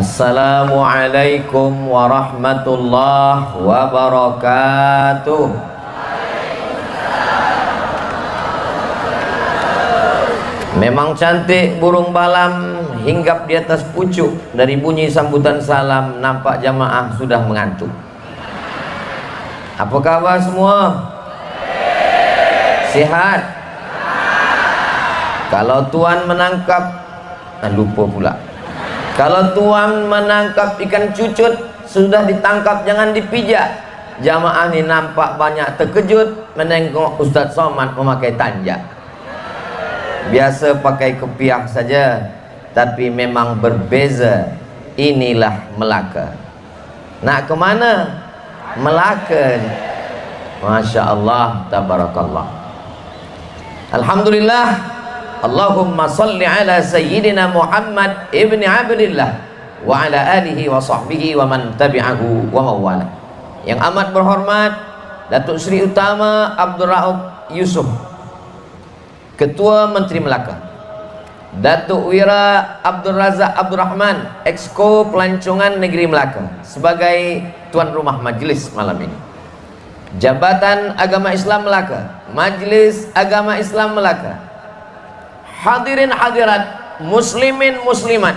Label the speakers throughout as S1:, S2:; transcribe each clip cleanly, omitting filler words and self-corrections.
S1: Assalamualaikum warahmatullahi wabarakatuh. Memang cantik burung balam hinggap di atas pucuk. Dari bunyi sambutan salam nampak jamaah sudah mengantuk. Apa kabar semua? Sehat? Kalau tuan menangkap, lupa pula. Kalau tuan menangkap ikan cucut, sudah ditangkap jangan dipijak. Jamaah ini nampak banyak terkejut menengok Ustaz Somad memakai tanjak. Biasa pakai kepiah saja, tapi memang berbeza. Inilah Melaka. Nak ke mana? Melaka. Masya Allah, tabarakallah. Alhamdulillah. Allahumma salli ala sayyidina Muhammad ibni Abdillah wa ala alihi wa sahbihi wa man tabi'ahu wa mawala. Yang amat berhormat Datuk Seri Utama Abdul Rauf Yusuf, Ketua Menteri Melaka. Datuk Wira Abdul Razak Abdul Rahman, Exco Pelancongan Negeri Melaka, sebagai tuan rumah majlis malam ini. Jabatan Agama Islam Melaka, Majlis Agama Islam Melaka, hadirin hadirat, muslimin muslimat.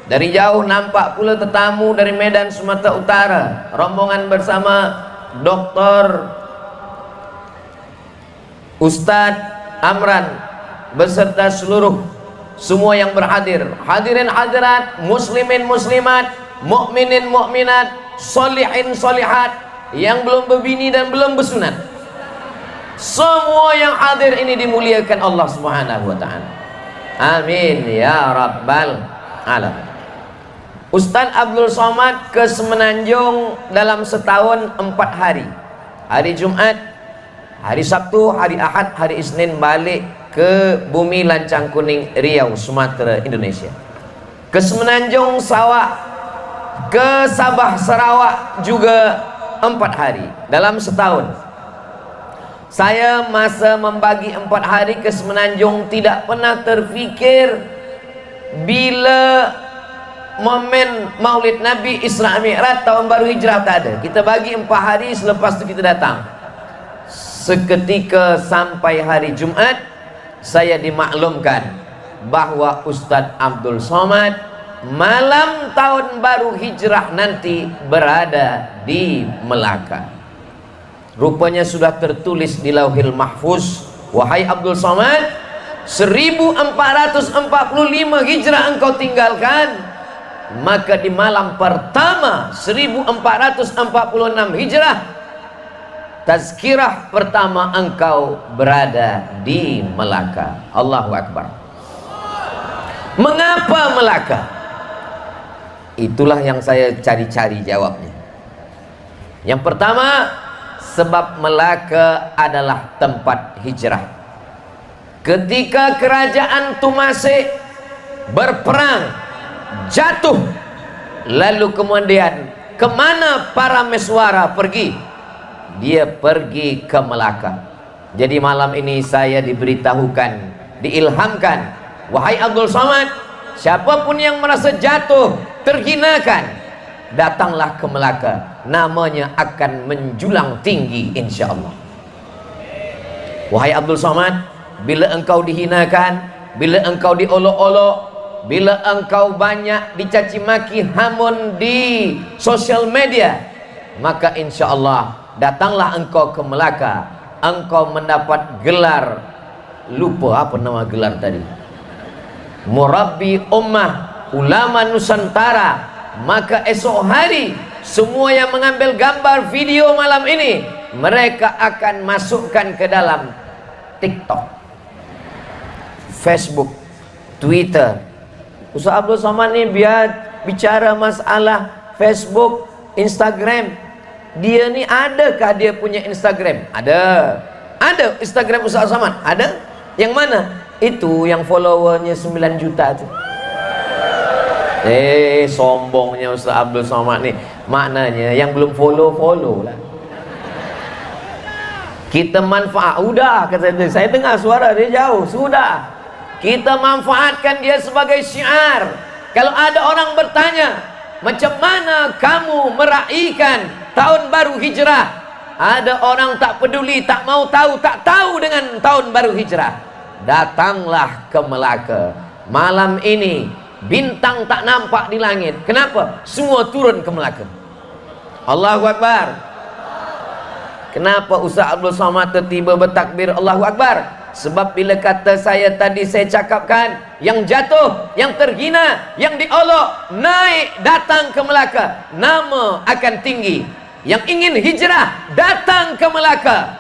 S1: Dari jauh nampak pula tetamu dari Medan Sumatera Utara, rombongan bersama Dr. Ustadz Amran beserta seluruh semua yang berhadir. Hadirin hadirat, muslimin muslimat, mukminin mukminat, solihin solihat, yang belum berbini dan belum bersunat, semua yang hadir ini dimuliakan Allah Subhanahu wa ta'ala. Amin ya rabbal alamin. Ustaz Abdul Somad ke Semenanjung dalam setahun 4 hari. Hari Jumat, hari Sabtu, hari Ahad, hari Isnin balik ke bumi Lancang Kuning, Riau, Sumatera, Indonesia. Ke Semenanjung, Sarawak, ke Sabah, Sarawak juga 4 hari dalam setahun. Saya masa membagi 4 hari ke Semenanjung tidak pernah terfikir bila momen Maulid Nabi Isra Mi'raj tahun baru hijrah tak ada. Kita bagi 4 hari, selepas itu kita datang. Seketika sampai hari Jumat, saya dimaklumkan bahwa Ustadz Abdul Somad malam tahun baru hijrah nanti berada di Melaka. Rupanya sudah tertulis di Lauhil Mahfuz, wahai Abdul Somad, 1445 hijrah engkau tinggalkan, maka di malam pertama 1446 hijrah, tazkirah pertama engkau berada di Melaka. Allahu Akbar. Mengapa Melaka? Itulah yang saya cari-cari jawabnya. Yang pertama, sebab Melaka adalah tempat hijrah. Ketika kerajaan Tumasik berperang, jatuh, lalu kemudian kemana para meswara pergi? Dia pergi ke Melaka. Jadi malam ini saya diberitahukan, diilhamkan, wahai Abdul Somad, siapapun yang merasa jatuh, terhinakan, datanglah ke Melaka, namanya akan menjulang tinggi insyaallah. Wahai Abdul Somad, bila engkau dihinakan, bila engkau diolok-olok, bila engkau banyak dicaci maki hamun di sosial media, maka insyaallah datanglah engkau ke Melaka, engkau mendapat gelar, lupa apa nama gelar tadi, Murabbi Ummah, Ulama Nusantara. Maka esok hari semua yang mengambil gambar video malam ini, mereka akan masukkan ke dalam TikTok, Facebook, Twitter. Ustaz Abdul Somad ni biar bicara masalah Facebook, Instagram. Dia ni adakah dia punya Instagram? Ada Instagram Ustaz Somad? Ada. Yang mana? Itu yang followernya 9 juta tu. Sombongnya Ustaz Abdul Somad ni. Maknanya yang belum follow lah. Kita manfaat. Udah, kata dia, saya dengar suara dia jauh. Sudah, kita manfaatkan dia sebagai syiar. Kalau ada orang bertanya, macam mana kamu meraihkan tahun baru hijrah? Ada orang tak peduli, tak mau tahu, tak tahu dengan tahun baru hijrah. Datanglah ke Melaka. Malam ini bintang tak nampak di langit. Kenapa? Semua turun ke Melaka. Allahu Akbar. Kenapa Ustaz Abdul Somad tiba bertakbir Allahu Akbar? Sebab bila kata saya tadi, saya cakapkan yang jatuh, yang terhina, yang diolok, naik datang ke Melaka, nama akan tinggi. Yang ingin hijrah datang ke Melaka.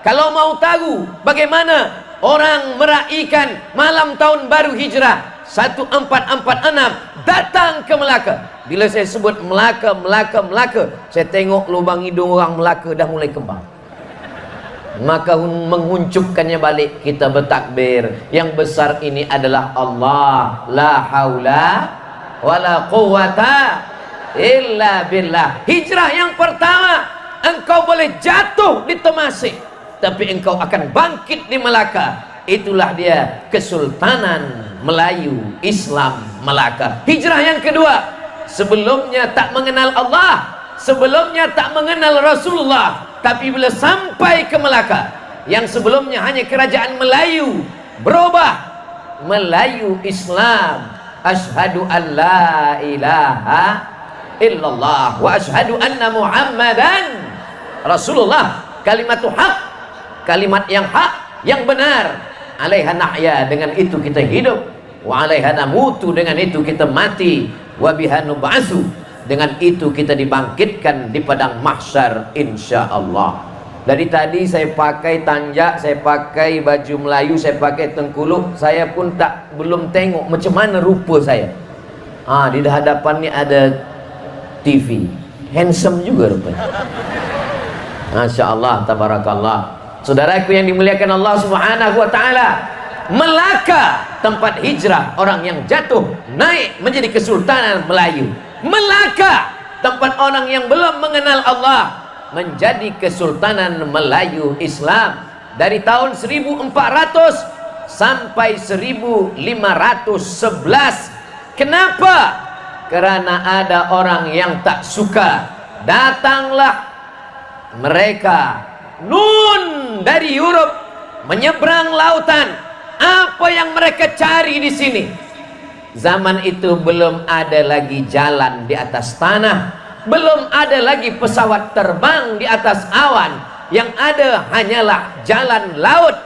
S1: Kalau mau tahu bagaimana orang meraihkan malam tahun baru hijrah 1446, datang ke Melaka. Bila saya sebut Melaka, Melaka, Melaka, saya tengok lubang hidung orang Melaka dah mulai kembang. Maka menguncupkannya balik, kita bertakbir. Yang besar ini adalah Allah, la haula wala quwata illa billah. Hijrah yang pertama, engkau boleh jatuh di Temasek, tapi engkau akan bangkit di Melaka. Itulah dia Kesultanan Melayu Islam Melaka. Hijrah yang kedua, sebelumnya tak mengenal Allah, sebelumnya tak mengenal Rasulullah, tapi bila sampai ke Melaka, yang sebelumnya hanya kerajaan Melayu, berubah Melayu Islam. Asyhadu an la ilaha illallah wa asyhadu anna Muhammadan Rasulullah. Kalimatu haq, kalimat yang hak, yang benar. Alaiha nahya, dengan itu kita hidup. Wa alaiha namutu, dengan itu kita mati. Wa biha nub'atsu, dengan itu kita dibangkitkan di padang mahsyar insyaallah. Dari tadi saya pakai tanjak, saya pakai baju Melayu, saya pakai tengkuluk, saya pun belum tengok macam mana rupa saya. Di hadapan ni ada TV, handsome juga rupanya. Masya Allah, tabarakallah. Saudaraku yang dimuliakan Allah Subhanahu wa Ta'ala, Melaka tempat hijrah orang yang jatuh naik menjadi Kesultanan Melayu. Melaka tempat orang yang belum mengenal Allah menjadi Kesultanan Melayu Islam. Dari tahun 1400 sampai 1511. Kenapa? Karena ada orang yang tak suka. Datanglah mereka nun dari Europe, menyeberang lautan. Apa yang mereka cari di sini? Zaman itu belum ada lagi jalan di atas tanah, belum ada lagi pesawat terbang di atas awan. Yang ada hanyalah jalan laut.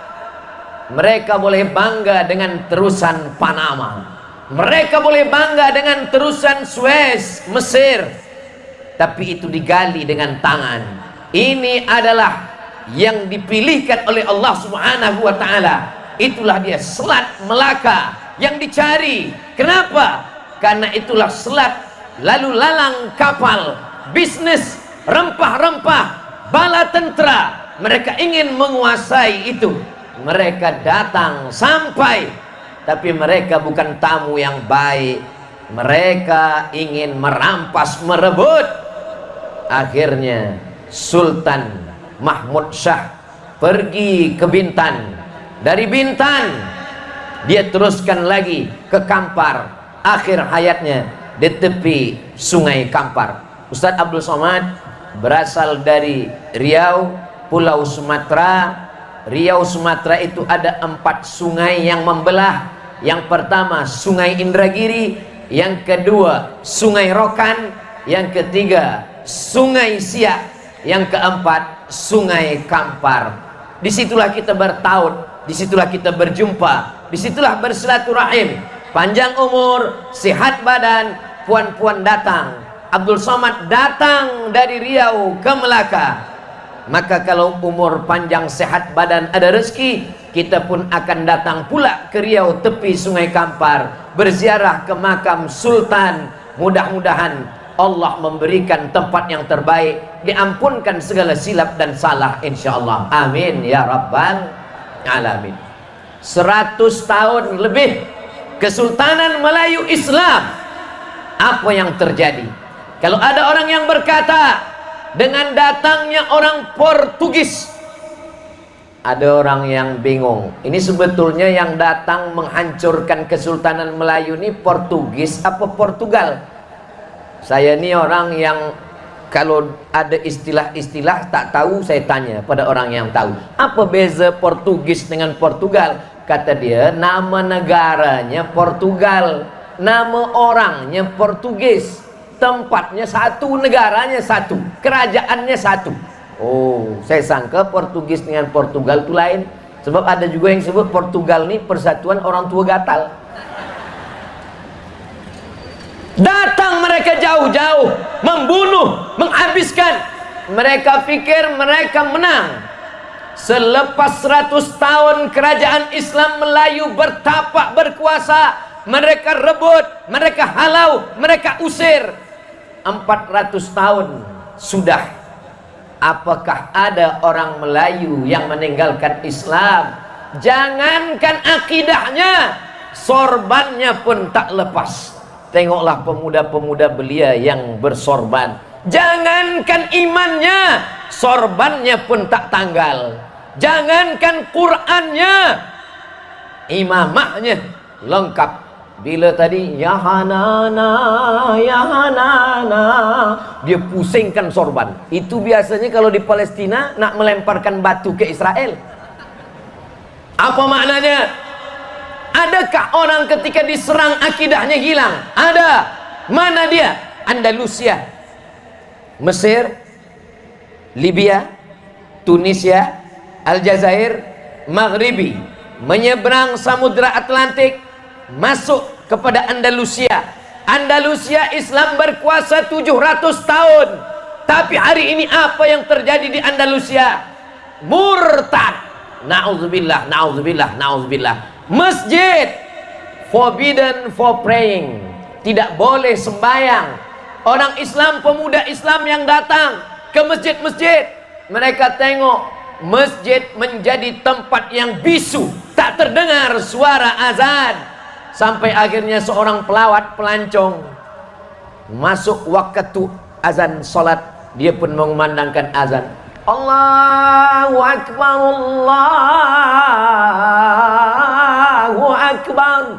S1: Mereka boleh bangga dengan terusan Panama, mereka boleh bangga dengan terusan Suez, Mesir, tapi itu digali dengan tangan. Ini adalah yang dipilihkan oleh Allah Subhanahu wa Ta'ala. Itulah dia Selat Melaka yang dicari. Kenapa? Karena itulah selat lalu lalang kapal, bisnis, rempah-rempah, bala tentera. Mereka ingin menguasai itu. Mereka datang sampai, tapi mereka bukan tamu yang baik. Mereka ingin merampas, merebut. Akhirnya Sultan Mahmud Shah pergi ke Bintan. Dari Bintan dia teruskan lagi ke Kampar. Akhir hayatnya di tepi Sungai Kampar. Ustaz Abdul Somad berasal dari Riau, Pulau Sumatera. Riau, Sumatera itu ada 4 sungai yang membelah. Yang pertama Sungai Indragiri, yang kedua Sungai Rokan, yang ketiga Sungai Siak, yang keempat Sungai Kampar. Disitulah kita bertaut, disitulah kita berjumpa, disitulah bersilaturahim. Panjang umur, sehat badan, puan-puan datang. Abdul Somad datang dari Riau ke Melaka. Maka kalau umur panjang, sehat badan, ada rezeki, kita pun akan datang pula ke Riau tepi Sungai Kampar, berziarah ke makam Sultan. Mudah-mudahan Allah memberikan tempat yang terbaik, diampunkan segala silap dan salah insyaallah. Amin ya rabbal alamin. 100 tahun lebih Kesultanan Melayu Islam. Apa yang terjadi? Kalau ada orang yang berkata dengan datangnya orang Portugis, ada orang yang bingung. Ini sebetulnya yang datang menghancurkan Kesultanan Melayu ini Portugis apa Portugal? Saya ini orang yang kalau ada istilah-istilah tak tahu, saya tanya pada orang yang tahu. Apa beza Portugis dengan Portugal? Kata dia, nama negaranya Portugal, nama orangnya Portugis, tempatnya satu, negaranya satu, kerajaannya satu. Oh, saya sangka Portugis dengan Portugal itu lain. Sebab ada juga yang sebut Portugal ini persatuan orang tua gatal. Datang mereka jauh-jauh, membunuh, menghabiskan. Mereka pikir mereka menang. Selepas 100 tahun kerajaan Islam Melayu bertapak berkuasa, mereka rebut, mereka halau, mereka usir. 400 tahun sudah. Apakah ada orang Melayu yang meninggalkan Islam? Jangankan akidahnya, sorbannya pun tak lepas. Tengoklah pemuda-pemuda belia yang bersorban. Jangankan imannya, sorbannya pun tak tanggal. Jangankan Qur'annya, imamahnya lengkap. Bila tadi ya Hanana, ya Hanana, dia pusingkan sorban. Itu biasanya kalau di Palestina nak melemparkan batu ke Israel. Apa maknanya? Adakah orang ketika diserang akidahnya hilang? Ada. Mana dia? Andalusia, Mesir, Libya, Tunisia, Aljazair, Maghribi, menyeberang Samudra Atlantik, masuk kepada Andalusia. Andalusia Islam berkuasa 700 tahun. Tapi hari ini apa yang terjadi di Andalusia? Murtad. Na'udzubillah, na'udzubillah, na'udzubillah. Masjid forbidden for praying, tidak boleh sembahyang. Orang Islam, pemuda Islam yang datang ke masjid-masjid, mereka tengok masjid menjadi tempat yang bisu, tak terdengar suara azan. Sampai akhirnya seorang pelawat pelancong masuk waktu azan solat, dia pun mengumandangkan azan. Allahu Akbar, Allahu Akbar.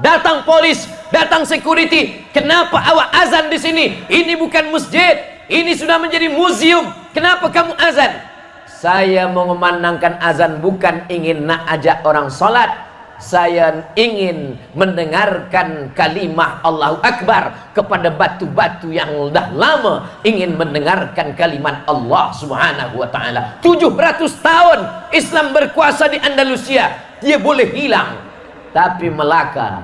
S1: Datang polis, datang security. Kenapa awak azan di sini? Ini bukan masjid, ini sudah menjadi museum. Kenapa kamu azan? Saya mengumandangkan azan bukan ingin nak ajak orang solat. Saya ingin mendengarkan kalimah Allahu Akbar kepada batu-batu yang dah lama ingin mendengarkan kalimat Allah Subhanahu wa ta'ala. 700 tahun Islam berkuasa di Andalusia, dia boleh hilang. Tapi Melaka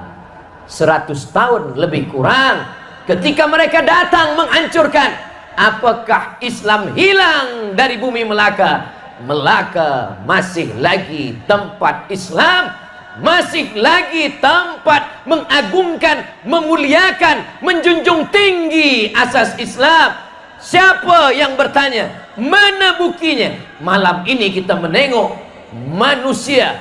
S1: 100 tahun lebih kurang. Ketika mereka datang menghancurkan, apakah Islam hilang dari bumi Melaka? Melaka masih lagi tempat Islam, masih lagi tempat mengagungkan, memuliakan, menjunjung tinggi asas Islam. Siapa yang bertanya? Mana buktinya? Malam ini kita menengok manusia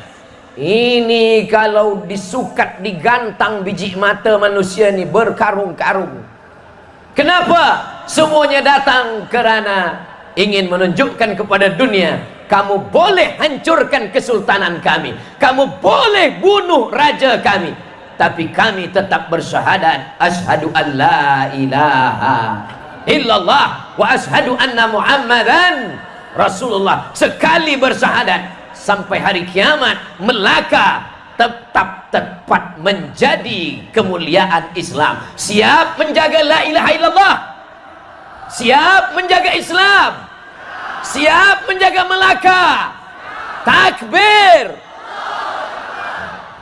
S1: ini, kalau disukat, digantang biji mata manusia ini berkarung-karung. Kenapa? Semuanya datang kerana ingin menunjukkan kepada dunia, kamu boleh hancurkan kesultanan kami, kamu boleh bunuh raja kami, tapi kami tetap bersyahadat asyhadu an la ilaha illallah wa asyhadu anna muhammadan rasulullah. Sekali bersyahadat sampai hari kiamat, Melaka tetap tepat menjadi kemuliaan Islam. Siap menjaga la ilaha illallah, siap menjaga Islam, siap menjaga Melaka. Takbir.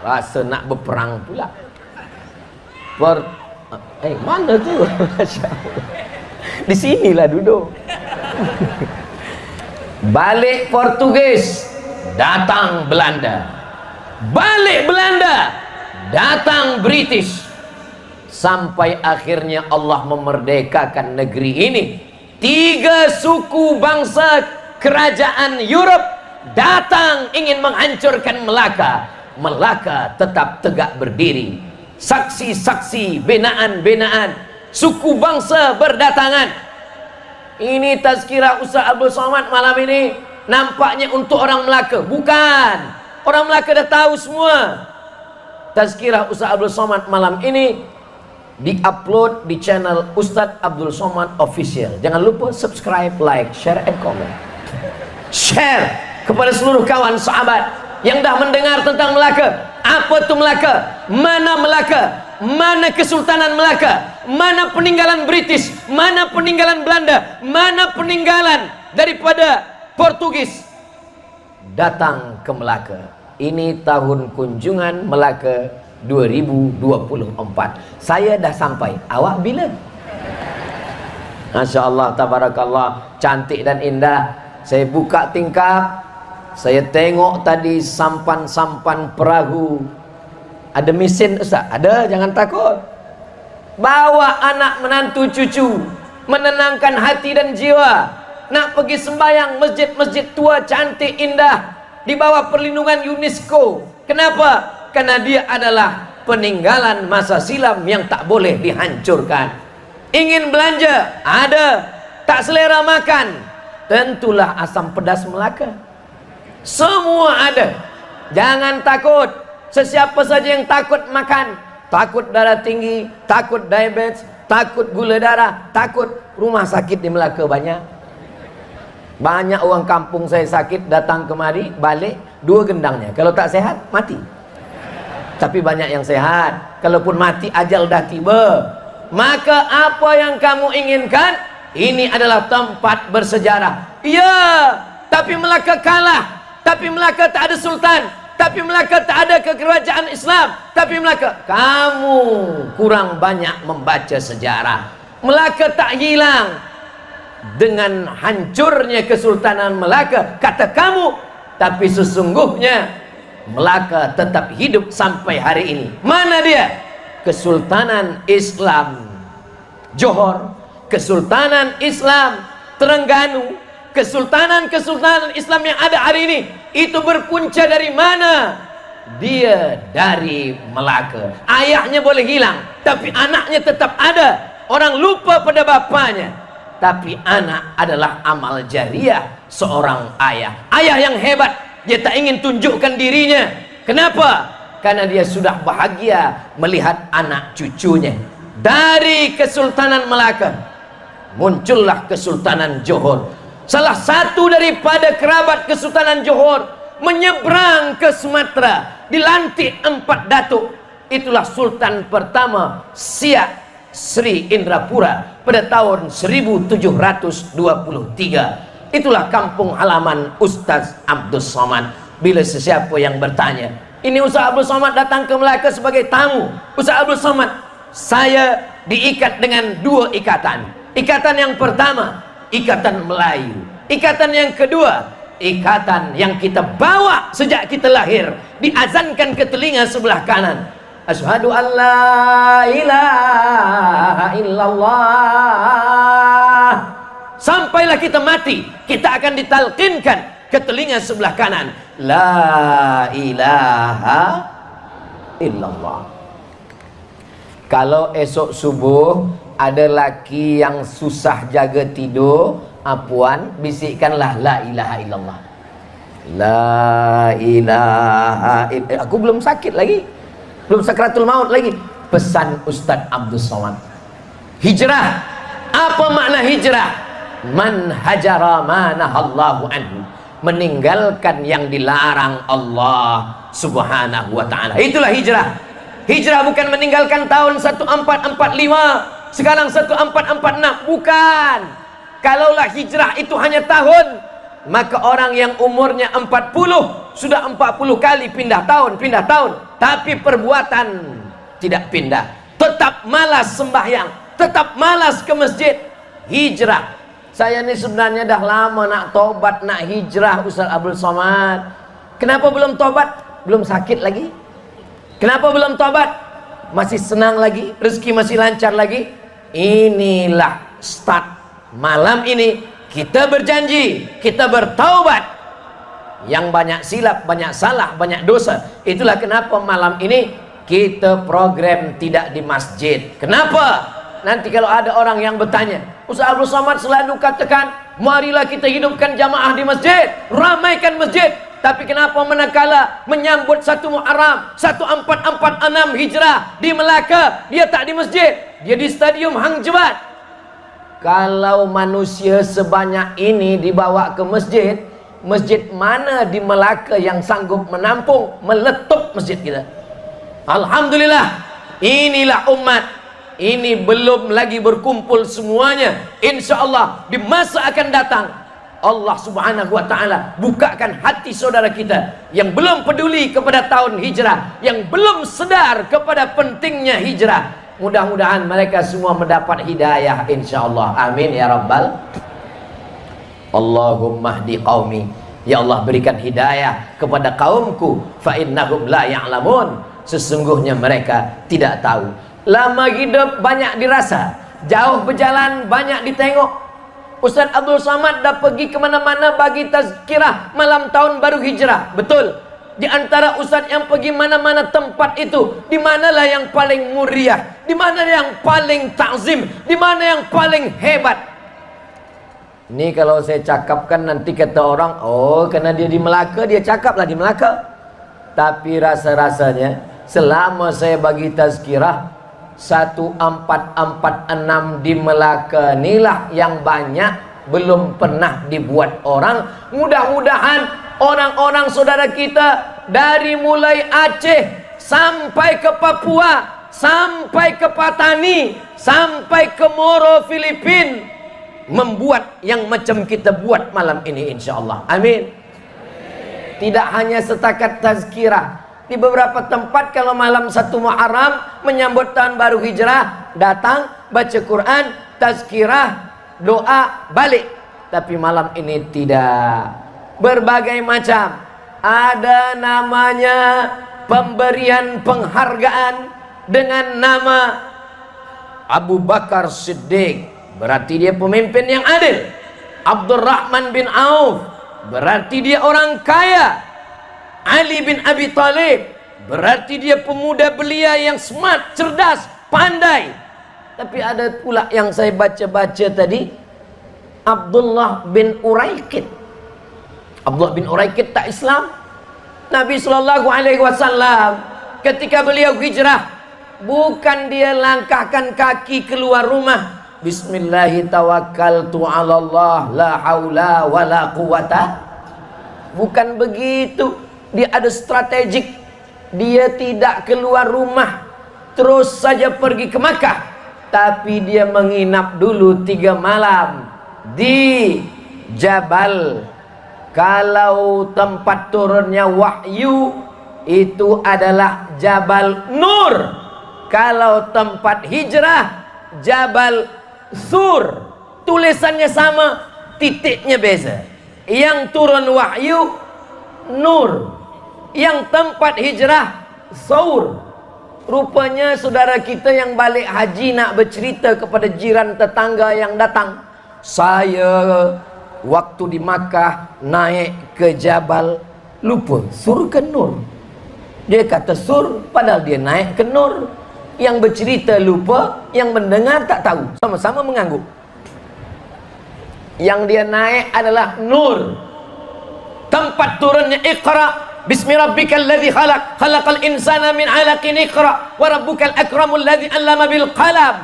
S1: Rasa nak berperang pula. Mana tu? Masya Allah. Di sinilah duduk. Balik Portugis, datang Belanda. Balik Belanda, datang British. Sampai akhirnya Allah memerdekakan negeri ini. 3 suku bangsa kerajaan Europe datang ingin menghancurkan Melaka. Melaka tetap tegak berdiri. Saksi-saksi, binaan-binaan, suku bangsa berdatangan. Ini tazkirah Ustaz Abdul Somad malam ini nampaknya untuk orang Melaka. Bukan, orang Melaka dah tahu semua. Tazkirah Ustaz Abdul Somad malam ini Di-upload di channel Ustadz Abdul Somad Official. Jangan lupa subscribe, like, share, and comment. Share kepada seluruh kawan sahabat yang dah mendengar tentang Melaka. Apa itu Melaka? Mana Melaka? Mana Kesultanan Melaka? Mana peninggalan British? Mana peninggalan Belanda? Mana peninggalan daripada Portugis? Datang ke Melaka. Ini tahun kunjungan Melaka 2024. Saya dah sampai. Awak bila? Masya Allah, tabarakallah, cantik dan indah. Saya buka tingkap, saya tengok tadi sampan-sampan perahu. Ada mesin Ustaz? Ada, jangan takut. Bawa anak menantu cucu, menenangkan hati dan jiwa. Nak pergi sembahyang masjid-masjid tua cantik indah di bawah perlindungan UNESCO. Kenapa? Karena dia adalah peninggalan masa silam yang tak boleh dihancurkan. Ingin belanja? Ada. Tak selera makan? Tentulah asam pedas Melaka. Semua ada. Jangan takut. Sesiapa saja yang takut makan, takut darah tinggi, takut diabetes, takut gula darah, takut, rumah sakit di Melaka banyak. Banyak orang kampung saya sakit, datang kemari, balik 2 gendangnya. Kalau tak sehat, mati. Tapi banyak yang sehat. Kalaupun mati, ajal dah tiba. Maka apa yang kamu inginkan, ini adalah tempat bersejarah. Ya, tapi Melaka kalah. Tapi Melaka tak ada sultan. Tapi Melaka tak ada kekerajaan Islam. Tapi Melaka, kamu kurang banyak membaca sejarah. Melaka tak hilang dengan hancurnya Kesultanan Melaka, kata kamu. Tapi sesungguhnya Melaka tetap hidup sampai hari ini. Mana dia? Kesultanan Islam Johor, Kesultanan Islam Terengganu, Kesultanan Islam yang ada hari ini, itu berpunca dari mana? Dia dari Melaka. Ayahnya boleh hilang, tapi anaknya tetap ada. Orang lupa pada bapaknya, tapi anak adalah amal jariah seorang ayah. Ayah yang hebat, dia tak ingin tunjukkan dirinya. Kenapa? Karena dia sudah bahagia melihat anak cucunya. Dari Kesultanan Melaka muncullah Kesultanan Johor. Salah satu daripada kerabat Kesultanan Johor menyeberang ke Sumatera, dilantik 4 datuk. Itulah Sultan pertama Siak Sri Indrapura pada tahun 1723. Itulah kampung halaman Ustaz Abdul Somad. Bila sesiapa yang bertanya, ini Ustaz Abdul Somad datang ke Melaka sebagai tamu. Ustaz Abdul Somad, saya diikat dengan 2 ikatan. Ikatan yang pertama, ikatan Melayu. Ikatan yang kedua, ikatan yang kita bawa sejak kita lahir, diazankan ke telinga sebelah kanan. Asyhadu an la ilaha illallah. Sampailah kita mati, kita akan ditalqinkan ke telinga sebelah kanan, la ilaha illallah. Kalau esok subuh ada laki yang susah jaga tidur, apuan, bisikkanlah la ilaha illallah. La ilaha illallah. Aku belum sakit lagi, belum sakratul maut lagi. Pesan Ustadz Abdul Somad. Hijrah. Apa makna hijrah? Man hajara manahallahu anhu. Meninggalkan yang dilarang Allah subhanahu wa ta'ala. Itulah hijrah. Hijrah bukan meninggalkan tahun 1445, sekarang 1446. Bukan. Kalaulah hijrah itu hanya tahun, maka orang yang umurnya 40 sudah 40 kali pindah tahun. Tapi perbuatan tidak pindah. Tetap malas sembahyang, tetap malas ke masjid. Hijrah. Saya ini sebenarnya dah lama nak tobat, nak hijrah Ustaz Abdul Somad. Kenapa belum tobat? Belum sakit lagi. Kenapa belum tobat? Masih senang lagi, rezeki masih lancar lagi. Inilah start. Malam ini kita berjanji, kita bertaubat. Yang banyak silap, banyak salah, banyak dosa. Itulah kenapa malam ini kita program tidak di masjid. Kenapa? Nanti kalau ada orang yang bertanya, Ustaz Abdul Somad selalu katakan, marilah kita hidupkan jamaah di masjid, ramaikan masjid. Tapi kenapa manakala menyambut 1 Muharram 1446 Hijrah di Melaka, dia tak di masjid? dia di stadium Hang Jebat. Kalau manusia sebanyak ini dibawa ke masjid, masjid mana di Melaka yang sanggup menampung, meletup masjid kita? Alhamdulillah, inilah umat. Ini belum lagi berkumpul semuanya. Insya Allah di masa akan datang, Allah subhanahu wa ta'ala bukakan hati saudara kita yang belum peduli kepada tahun hijrah, yang belum sadar kepada pentingnya hijrah. Mudah-mudahan mereka semua mendapat hidayah insya Allah. Amin ya rabbal. Allahumma hdi qaumi, ya Allah berikan hidayah kepada kaumku, fa innahum la ya'lamun, sesungguhnya mereka tidak tahu. Lama hidup banyak dirasa, jauh berjalan banyak ditengok. Ustaz Abdul Samad dah pergi kemana-mana bagi tazkirah malam tahun baru hijrah. Betul. Di antara ustaz yang pergi mana-mana tempat itu, di manalah yang paling muriah, di mana yang paling ta'zim, di mana yang paling hebat. Ini kalau saya cakapkan nanti kata orang, oh karena dia di Melaka, dia cakaplah di Melaka. Tapi rasa-rasanya selama saya bagi tazkirah 1446 di Melaka inilah yang banyak belum pernah dibuat orang. Mudah-mudahan orang-orang saudara kita dari mulai Aceh sampai ke Papua, sampai ke Patani, sampai ke Moro Filipina membuat yang macam kita buat malam ini insyaallah. Amin. Tidak hanya setakat tazkirah. Di beberapa tempat kalau malam 1 Muharram menyambut tahun baru hijrah, datang baca Quran, tazkirah, doa, balik. Tapi malam ini tidak. Berbagai macam. Ada namanya pemberian penghargaan dengan nama Abu Bakar Siddiq, berarti dia pemimpin yang adil. Abdurrahman bin Auf, berarti dia orang kaya. Ali bin Abi Thalib, berarti dia pemuda belia yang smart, cerdas, pandai. Tapi ada pula yang saya baca-baca tadi, Abdullah bin Uraikid. Abdullah bin Uraikid tak Islam. Nabi SAW ketika beliau hijrah, bukan dia langkahkan kaki keluar rumah, Bismillahi tawakkaltu ala Allah la haula wa la quwata. Bukan begitu. Dia ada strategik. Dia tidak keluar rumah terus saja pergi ke Makkah, tapi dia menginap dulu 3 malam di Jabal. Kalau tempat turunnya wahyu itu adalah Jabal Nur. Kalau tempat hijrah Jabal Sur. Tulisannya sama, titiknya beza. Yang turun wahyu Nur, yang tempat hijrah Saur. Rupanya saudara kita yang balik haji nak bercerita kepada jiran tetangga yang datang, saya waktu di Makkah naik ke Jabal, lupa Sur ke Nur. Dia kata Sur, padahal dia naik ke Nur. Yang bercerita lupa, yang mendengar tak tahu, sama-sama mengangguk. Yang dia naik adalah Nur. Tempat turunnya Iqra, Bismi rabbikal ladzi khalaq, khalaqal insana min 'alaqin, Iqra wa rabbukal akramul ladzi 'allama bil qalam,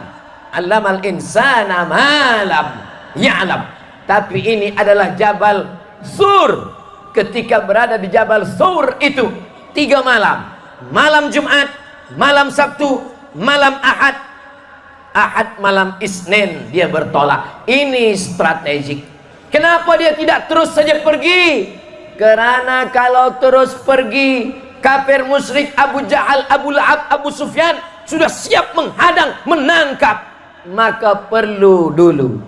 S1: 'allamal insana ma lam ya'lam. Tapi ini adalah Jabal Sur. Ketika berada di Jabal Sur itu 3 malam. Malam Jumat, malam Sabtu, malam Ahad. Ahad malam Isnin dia bertolak. Ini strategik. Kenapa dia tidak terus saja pergi? Karena kalau terus pergi, kafir musyrik Abu Jahal, Abu Lahab, Abu Sufyan sudah siap menghadang, menangkap. Maka perlu dulu.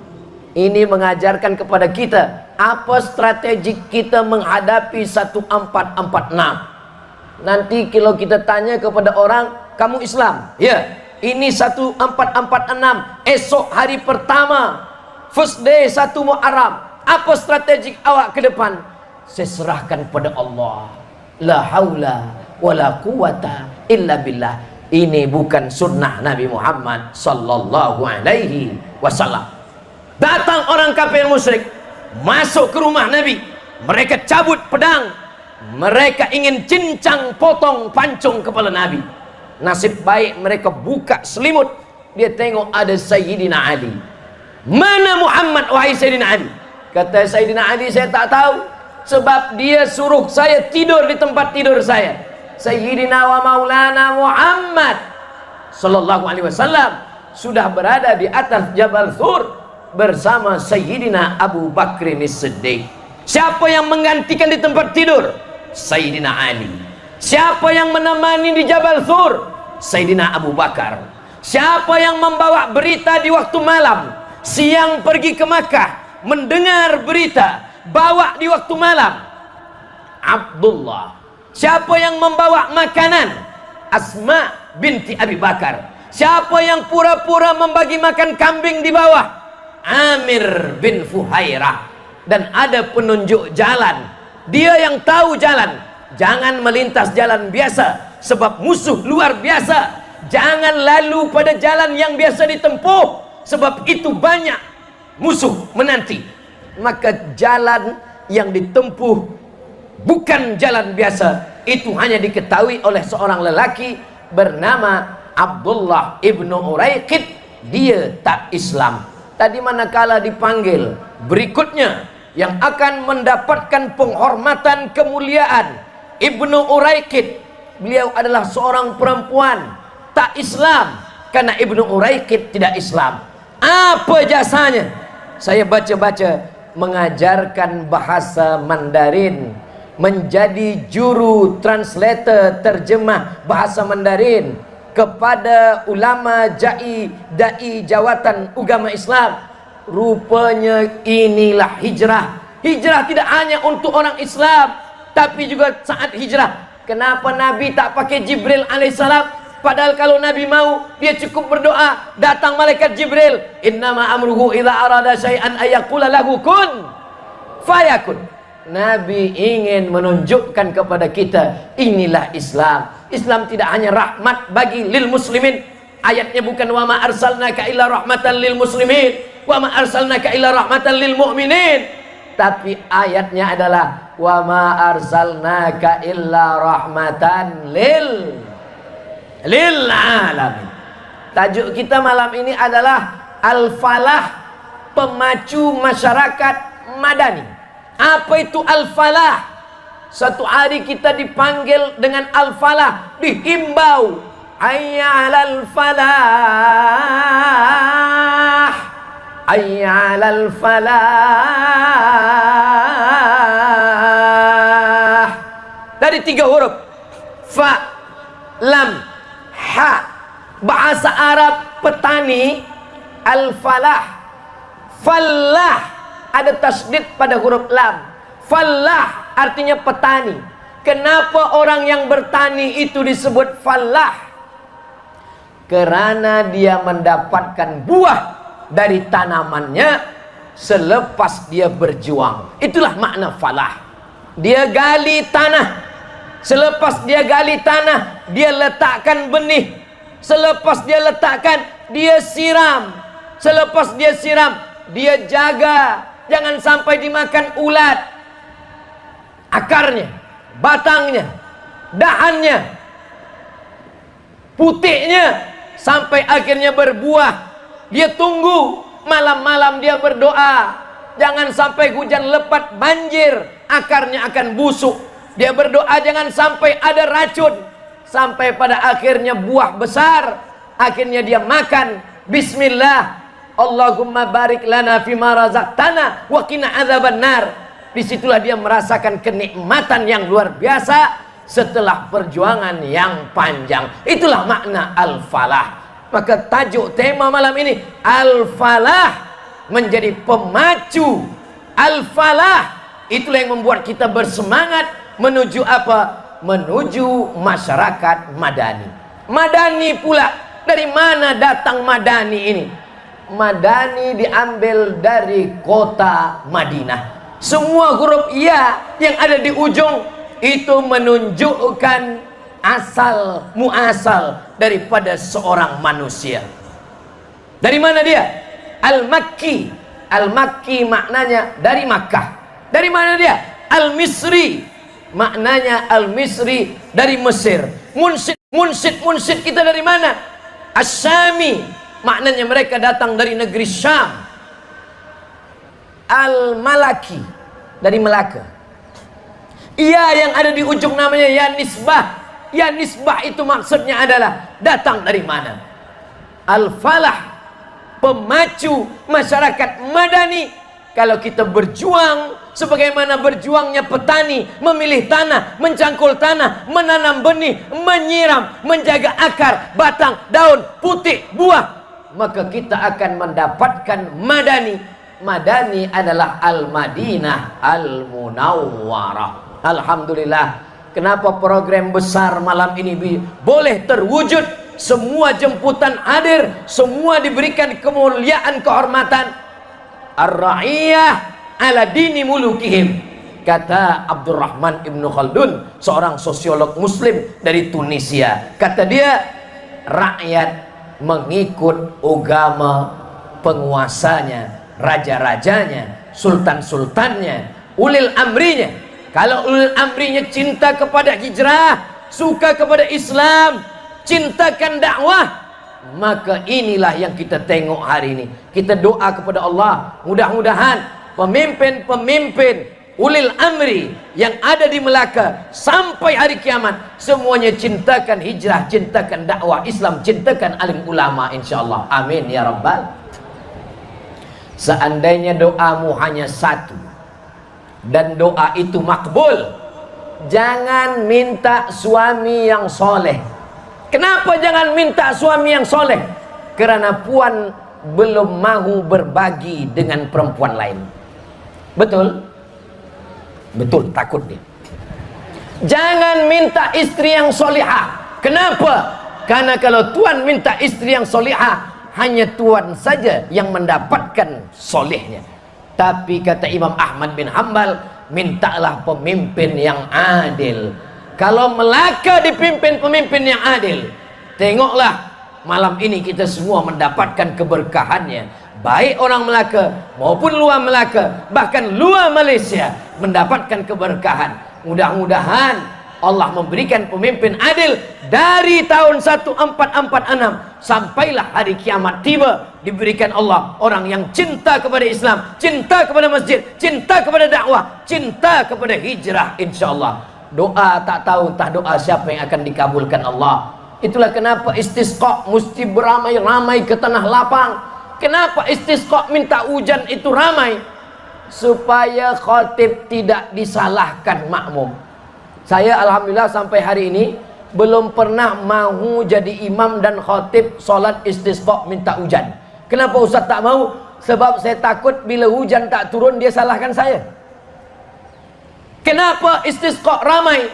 S1: Ini mengajarkan kepada kita apa strategi kita menghadapi 1446. Nanti kalau kita tanya kepada orang, kamu Islam? Ya, ini 1446. Esok hari pertama, first day 1 Muharram. Apa strategi awak ke depan? Saya serahkan pada Allah. La haula wala quwata illa billah. Ini bukan sunnah Nabi Muhammad sallallahu alaihi wasallam. Datang orang kafir musyrik masuk ke rumah Nabi. Mereka cabut pedang. Mereka ingin cincang potong pancung kepala Nabi. Nasib baik mereka buka selimut. dia tengok ada Sayyidina Ali. Mana Muhammad wahai Sayyidina Ali? Kata Sayyidina Ali, saya tak tahu, sebab dia suruh saya tidur di tempat tidur saya. Sayyidina wa maulana Muhammad sallallahu alaihi wasallam sudah berada di atas Jabal Thur bersama Sayyidina Abu Bakrin As-Siddiq. Siapa yang menggantikan di tempat tidur? Sayyidina Ali. Siapa yang menemani di Jabal Thur? Sayyidina Abu Bakar. Siapa yang membawa berita di waktu malam? Siang pergi ke Makkah, mendengar berita, bawa di waktu malam? Abdullah. Siapa yang membawa makanan? Asma binti Abi Bakar. Siapa yang pura-pura membagi makan kambing di bawah? Amir bin Fuhairah. Dan ada penunjuk jalan, dia yang tahu jalan. Jangan melintas jalan biasa, sebab musuh luar biasa. Jangan lalu pada jalan yang biasa ditempuh, sebab itu banyak musuh menanti. Maka jalan yang ditempuh bukan jalan biasa. Itu hanya diketahui oleh seorang lelaki bernama Abdullah ibnu Uraiqid. Dia tak Islam. Tadi manakala dipanggil, berikutnya yang akan mendapatkan penghormatan kemuliaan Ibnu Uraiqid, beliau adalah seorang perempuan tak Islam, karena Ibnu Uraiqid tidak Islam. Apa jasanya? Saya baca-baca, mengajarkan bahasa Mandarin, menjadi juru translator terjemah bahasa Mandarin kepada ulama dai jawatan agama Islam. Rupanya inilah hijrah. Hijrah tidak hanya untuk orang Islam, tapi juga saat hijrah. Kenapa Nabi tak pakai Jibril alaihissalam? Padahal kalau Nabi mau, dia cukup berdoa, datang malaikat Jibril. Innama amruhu idza arada syai'an ayaqula lahu kun fayakun. Nabi ingin menunjukkan kepada kita, inilah Islam. Islam tidak hanya rahmat bagi lil muslimin. Ayatnya bukan wa ma arsalnaka illa rahmatan lil muslimin, wa ma arsalnaka illa rahmatan lil mu'minin. Tapi ayatnya adalah wa ma arsalnaka illa rahmatan lil alamin. Tajuk kita malam ini adalah Al-Falah, pemacu masyarakat madani. Apa itu Al-Falah? Satu hari kita dipanggil dengan Al-Falah, dihimbau, hayya 'alal falah, hayya 'alal falah. Dari 3 huruf, fa, lam, ha. Bahasa Arab petani, al-falah. Falah ada tasdid pada huruf lam. Falah artinya petani. Kenapa orang yang bertani itu disebut falah? Karena dia mendapatkan buah dari tanamannya selepas dia berjuang. Itulah makna falah. Dia gali tanah. Selepas dia gali tanah, dia letakkan benih. Selepas dia letakkan, dia siram. Selepas dia siram, dia jaga. Jangan sampai dimakan ulat. Akarnya, batangnya, dahannya, putiknya, sampai akhirnya berbuah. Dia tunggu, malam-malam dia berdoa, jangan sampai hujan lebat banjir, akarnya akan busuk. Dia berdoa jangan sampai ada racun, sampai pada akhirnya buah besar. Akhirnya dia makan, bismillah, Allahumma barik lana fima razaqtana wa qina adzabannar. Disitulah dia merasakan kenikmatan yang luar biasa setelah perjuangan yang panjang. Itulah makna al-falah. Maka tajuk tema malam ini, al-falah, menjadi pemacu. Al-falah itulah yang membuat kita bersemangat menuju apa? Menuju masyarakat madani. Madani pula, dari mana datang madani ini? Madani diambil dari kota Madinah. Semua huruf ya yang ada di ujung itu menunjukkan asal muasal daripada seorang manusia. Dari mana dia? Al-Makki. Al-Makki maknanya dari Makkah. Dari mana dia? Al-Misri. Maknanya Al-Misri dari Mesir. Munsid kita dari mana? Asyami. maknanya mereka datang dari negeri Syam. Al-Malaki, dari Melaka. Ia yang ada di ujung namanya Ya Nisbah. Ya Nisbah itu maksudnya adalah datang dari mana? Al-Falah, pemacu masyarakat Madani. Kalau kita berjuang sebagaimana berjuangnya petani, memilih tanah, mencangkul tanah, menanam benih, menyiram, menjaga akar, batang, daun, putik, buah, maka kita akan mendapatkan Madani. Madani adalah Al-Madinah Al-Munawwarah. Alhamdulillah, kenapa program besar malam ini boleh terwujud. Semua jemputan hadir, semua diberikan kemuliaan, kehormatan. Ar-ra'iyah ala dini mulukihim, kata Abdurrahman Ibnu Khaldun, seorang sosiolog muslim dari Tunisia. Kata dia, rakyat mengikut agama penguasanya, raja-rajanya, sultan-sultannya, ulil amrinya. Kalau ulil amrinya cinta kepada hijrah, suka kepada Islam, cintakan dakwah, maka inilah yang kita tengok hari ini. Kita doa kepada Allah, mudah-mudahan pemimpin-pemimpin ulil amri yang ada di Melaka sampai hari kiamat semuanya cintakan hijrah, cintakan dakwah Islam, cintakan alim ulama, insyaallah. Amin ya rabbal. Seandainya doamu hanya satu dan doa itu makbul, jangan minta suami yang soleh. Kenapa jangan minta suami yang soleh? Karena puan belum mau berbagi dengan perempuan lain. Betul? Betul, takut dia. Jangan minta istri yang solihah. Kenapa? Karena kalau tuan minta istri yang solihah, hanya tuan saja yang mendapatkan solehnya. Tapi kata Imam Ahmad bin Hanbal, mintalah pemimpin yang adil. Kalau Melaka dipimpin pemimpin yang adil, tengoklah malam ini kita semua mendapatkan keberkahannya. Baik orang Melaka maupun luar Melaka, bahkan luar Malaysia mendapatkan keberkahan. Mudah-mudahan Allah memberikan pemimpin adil dari tahun 1446 sampailah hari kiamat tiba, diberikan Allah orang yang cinta kepada Islam, cinta kepada masjid, cinta kepada dakwah, cinta kepada hijrah, insyaallah. Doa tak tahu entah doa siapa yang akan dikabulkan Allah. Itulah kenapa istisqa mesti beramai-ramai ke tanah lapang. Kenapa istisqa minta hujan itu ramai? Supaya khatib tidak disalahkan makmum. Saya alhamdulillah sampai hari ini belum pernah mau jadi imam dan khatib solat istisqa minta hujan. Kenapa Ustaz tak mau? Sebab saya takut bila hujan tak turun dia salahkan saya. Kenapa istisqa ramai?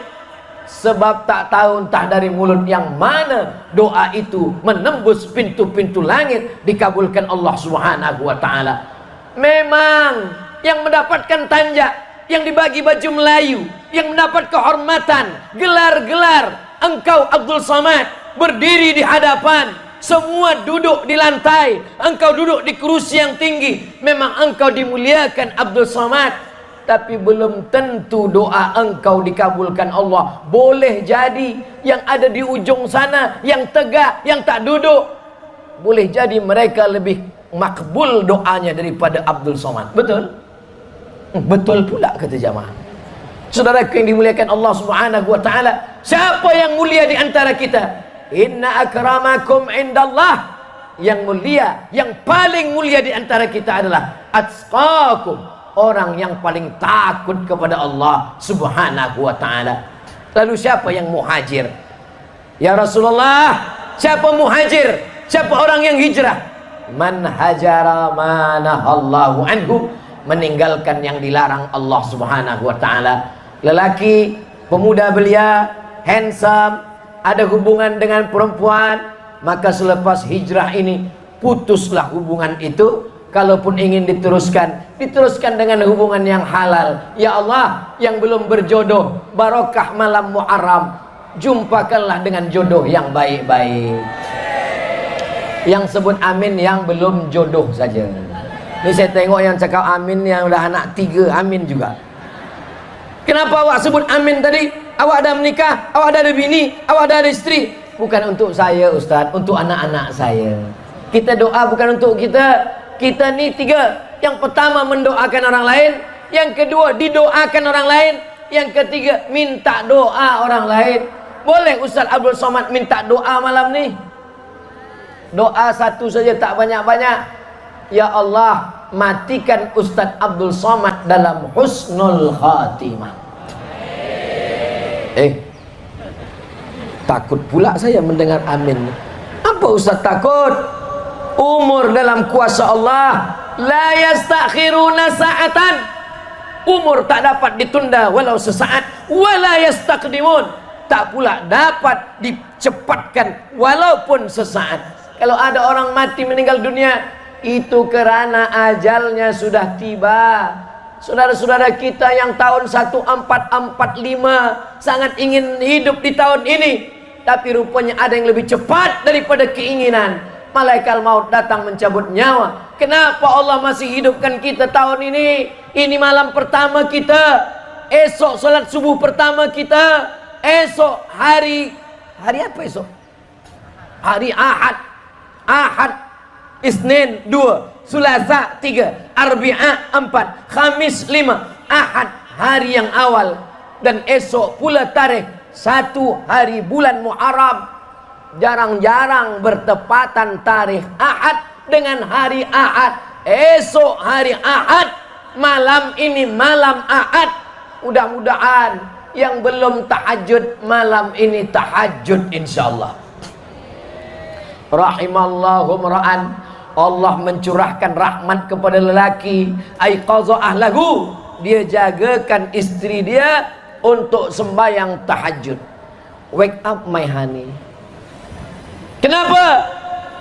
S1: Sebab tak tahu entah dari mulut yang mana doa itu menembus pintu-pintu langit, dikabulkan Allah Subhanahu wa taala. Memang yang mendapatkan tanja, yang dibagi baju Melayu, yang mendapat kehormatan, gelar-gelar, engkau Abdul Samad berdiri di hadapan, semua duduk di lantai, engkau duduk di kursi yang tinggi. Memang engkau dimuliakan Abdul Samad, tapi belum tentu doa engkau dikabulkan Allah. Boleh jadi yang ada di ujung sana, yang tegak, yang tak duduk, boleh jadi mereka lebih makbul doanya daripada Abdul Somad. Betul? Betul pula kata jamaah. Saudaraku yang dimuliakan Allah Subhanahu wa taala, siapa yang mulia di antara kita? Inna akramakum indallah. Yang mulia, yang paling mulia di antara kita adalah atqakum, orang yang paling takut kepada Allah Subhanahu wa taala. Lalu siapa yang muhajir? Ya Rasulullah, siapa muhajir? Siapa orang yang hijrah? Man hajara manahallahu anhu, meninggalkan yang dilarang Allah Subhanahu wa taala. Lelaki, pemuda belia, handsome, ada hubungan dengan perempuan, maka selepas hijrah ini putuslah hubungan itu. Kalaupun ingin diteruskan, diteruskan dengan hubungan yang halal. Ya Allah, yang belum berjodoh, barokah malam Muharram, jumpakanlah dengan jodoh yang baik-baik. Yang sebut amin yang belum jodoh saja. Ini saya tengok yang cakap amin yang udah anak 3, amin juga. Kenapa awak sebut amin tadi? Awak ada menikah, awak ada bini, awak ada istri. Bukan untuk saya Ustaz, untuk anak-anak saya. Kita doa bukan untuk kita. Kita ni tiga. Yang pertama mendoakan orang lain, yang kedua didoakan orang lain, yang ketiga minta doa orang lain. Boleh Ustaz Abdul Somad minta doa malam ni? Doa satu saja, tak banyak-banyak. Ya Allah, matikan Ustaz Abdul Somad dalam husnul khatimah. Takut pula saya mendengar amin. Apa Ustaz takut? Umur dalam kuasa Allah. La yastakhiruna sa'atan. Umur tak dapat ditunda walau sesaat. Wala yastaqdimun. Tak pula dapat dicepatkan walaupun sesaat. Kalau ada orang mati meninggal dunia, itu kerana ajalnya sudah tiba. Saudara-saudara kita yang tahun 1445 sangat ingin hidup di tahun ini, tapi rupanya ada yang lebih cepat daripada keinginan. Malaikat maut datang mencabut nyawa. Kenapa Allah masih hidupkan kita tahun ini? Ini malam pertama kita, esok salat subuh pertama kita, esok hari apa esok? Hari Ahad, Isnin 2, Selasa 3, Arbi'a 4, Khamis 5, Ahad hari yang awal, dan esok pula tarikh 1 hari bulan Muharram. Jarang-jarang bertepatan tarikh Ahad dengan hari Ahad. Esok hari Ahad, malam ini malam Ahad. Mudah-mudahan yang belum tahajud malam ini tahajud insyaallah. Rahimallahu mar'an, Allah mencurahkan rahmat kepada lelaki, aiqadha ahlahu, dia jagakan istri dia untuk sembahyang tahajud. Wake up my honey. Kenapa?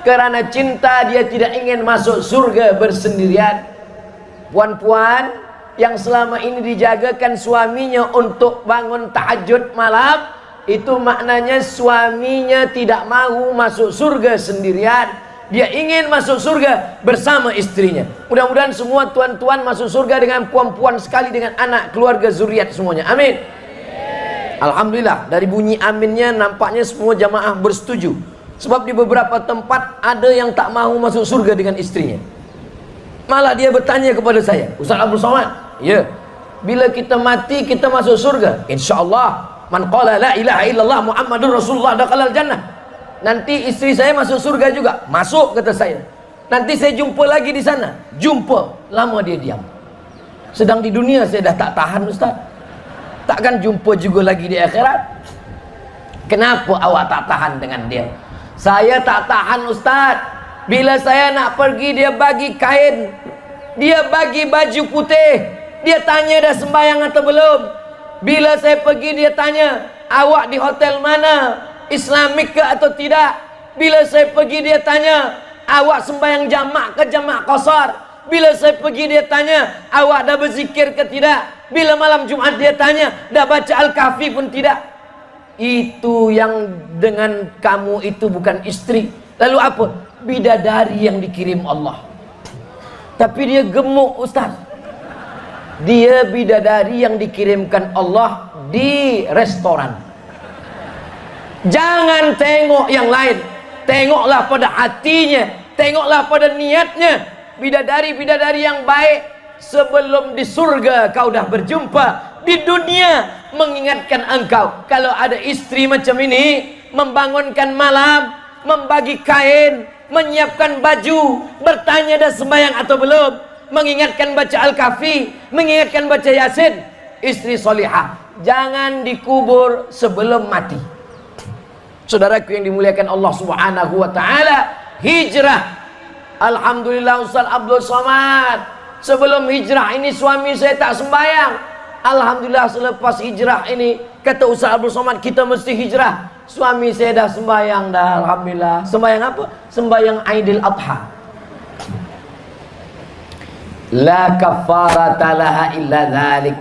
S1: Karena cinta dia tidak ingin masuk surga bersendirian. Puan-puan yang selama ini dijagakan suaminya untuk bangun tahajud malam, itu maknanya suaminya tidak mahu masuk surga sendirian. Dia ingin masuk surga bersama istrinya. Mudah-mudahan semua tuan-tuan masuk surga dengan puan-puan sekali, dengan anak, keluarga, zuriat semuanya. Amin. Alhamdulillah, dari bunyi aminnya nampaknya semua jamaah bersetuju. Sebab di beberapa tempat ada yang tak mahu masuk surga dengan istrinya. Malah dia bertanya kepada saya, Ustaz Abdul Somad, ya, bila kita mati kita masuk surga? InsyaAllah. Man qala la ilaha illallah Muhammadur Rasulullah dakhalal jannah. Nanti istri saya masuk surga juga. Masuk, kata saya. Nanti saya jumpa lagi di sana. Jumpa. Lama dia diam. Sedang di dunia saya dah tak tahan Ustaz. Takkan jumpa juga lagi di akhirat? Kenapa awak tak tahan dengan dia? Saya tak tahan Ustaz. Bila saya nak pergi, dia bagi kain, dia bagi baju putih, dia tanya dah sembahyang atau belum. Bila saya pergi, dia tanya, awak di hotel mana, Islamik ke atau tidak. Bila saya pergi, dia tanya, awak sembahyang jamak ke jamak qasar. Bila saya pergi, dia tanya, awak dah berzikir ke tidak. Bila malam Jumat, dia tanya, dah baca Al-Kahfi pun tidak. Itu yang dengan kamu itu bukan istri. Lalu apa? Bidadari yang dikirim Allah. Tapi dia gemuk Ustaz. Dia bidadari yang dikirimkan Allah di restoran. Jangan tengok yang lain, tengoklah pada hatinya, tengoklah pada niatnya. Bidadari-bidadari yang baik, sebelum di surga kau dah berjumpa, di dunia mengingatkan engkau. Kalau ada istri macam ini, membangunkan malam, membagi kain, menyiapkan baju, bertanya dah sembahyang atau belum, mengingatkan baca Al-Kahfi, mengingatkan baca Yasin. Istri solihah jangan dikubur sebelum mati. Saudaraku yang dimuliakan Allah Subhanahu wa taala, hijrah. Alhamdulillah Ustaz Abdul Somad, sebelum hijrah ini suami saya tak sembahyang. Alhamdulillah selepas hijrah ini, kata Ustaz Abdul Somad, kita mesti hijrah. Suami saya dah sembahyang dah, alhamdulillah. Sembahyang apa? Sembahyang Aidil Adha. La kafarata laha illa dzalik.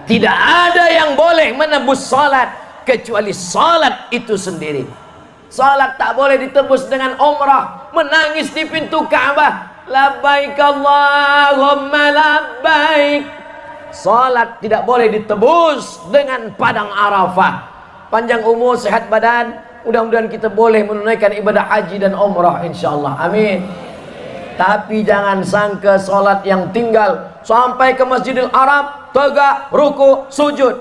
S1: Tidak ada yang boleh menebus salat kecuali salat itu sendiri. Salat tak boleh ditebus dengan umrah, menangis di pintu Ka'bah, labbaik Allahumma labbaik. Salat tidak boleh ditebus dengan padang Arafah. Panjang umur, sehat badan, Mudah-mudahan kita boleh menunaikan ibadah haji dan umrah insyaallah. Amin. Tapi jangan sangka solat yang tinggal sampai ke Masjidil Haram, tegak, ruku, sujud.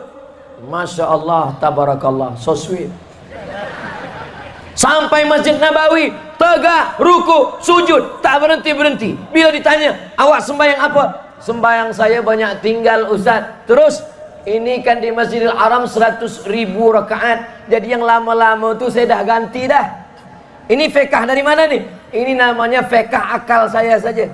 S1: Masya Allah, tabarakallah, so sweet. Sampai Masjid Nabawi, tegak, ruku, sujud, tak berhenti-berhenti. Bila ditanya, awak sembahyang apa? Sembahyang saya banyak tinggal Ustaz. Terus, ini kan di Masjidil Haram 100.000 rakaat. Jadi yang lama-lama tu saya dah ganti dah. Ini fiqh dari mana nih? Ini namanya fiqh akal saya saja.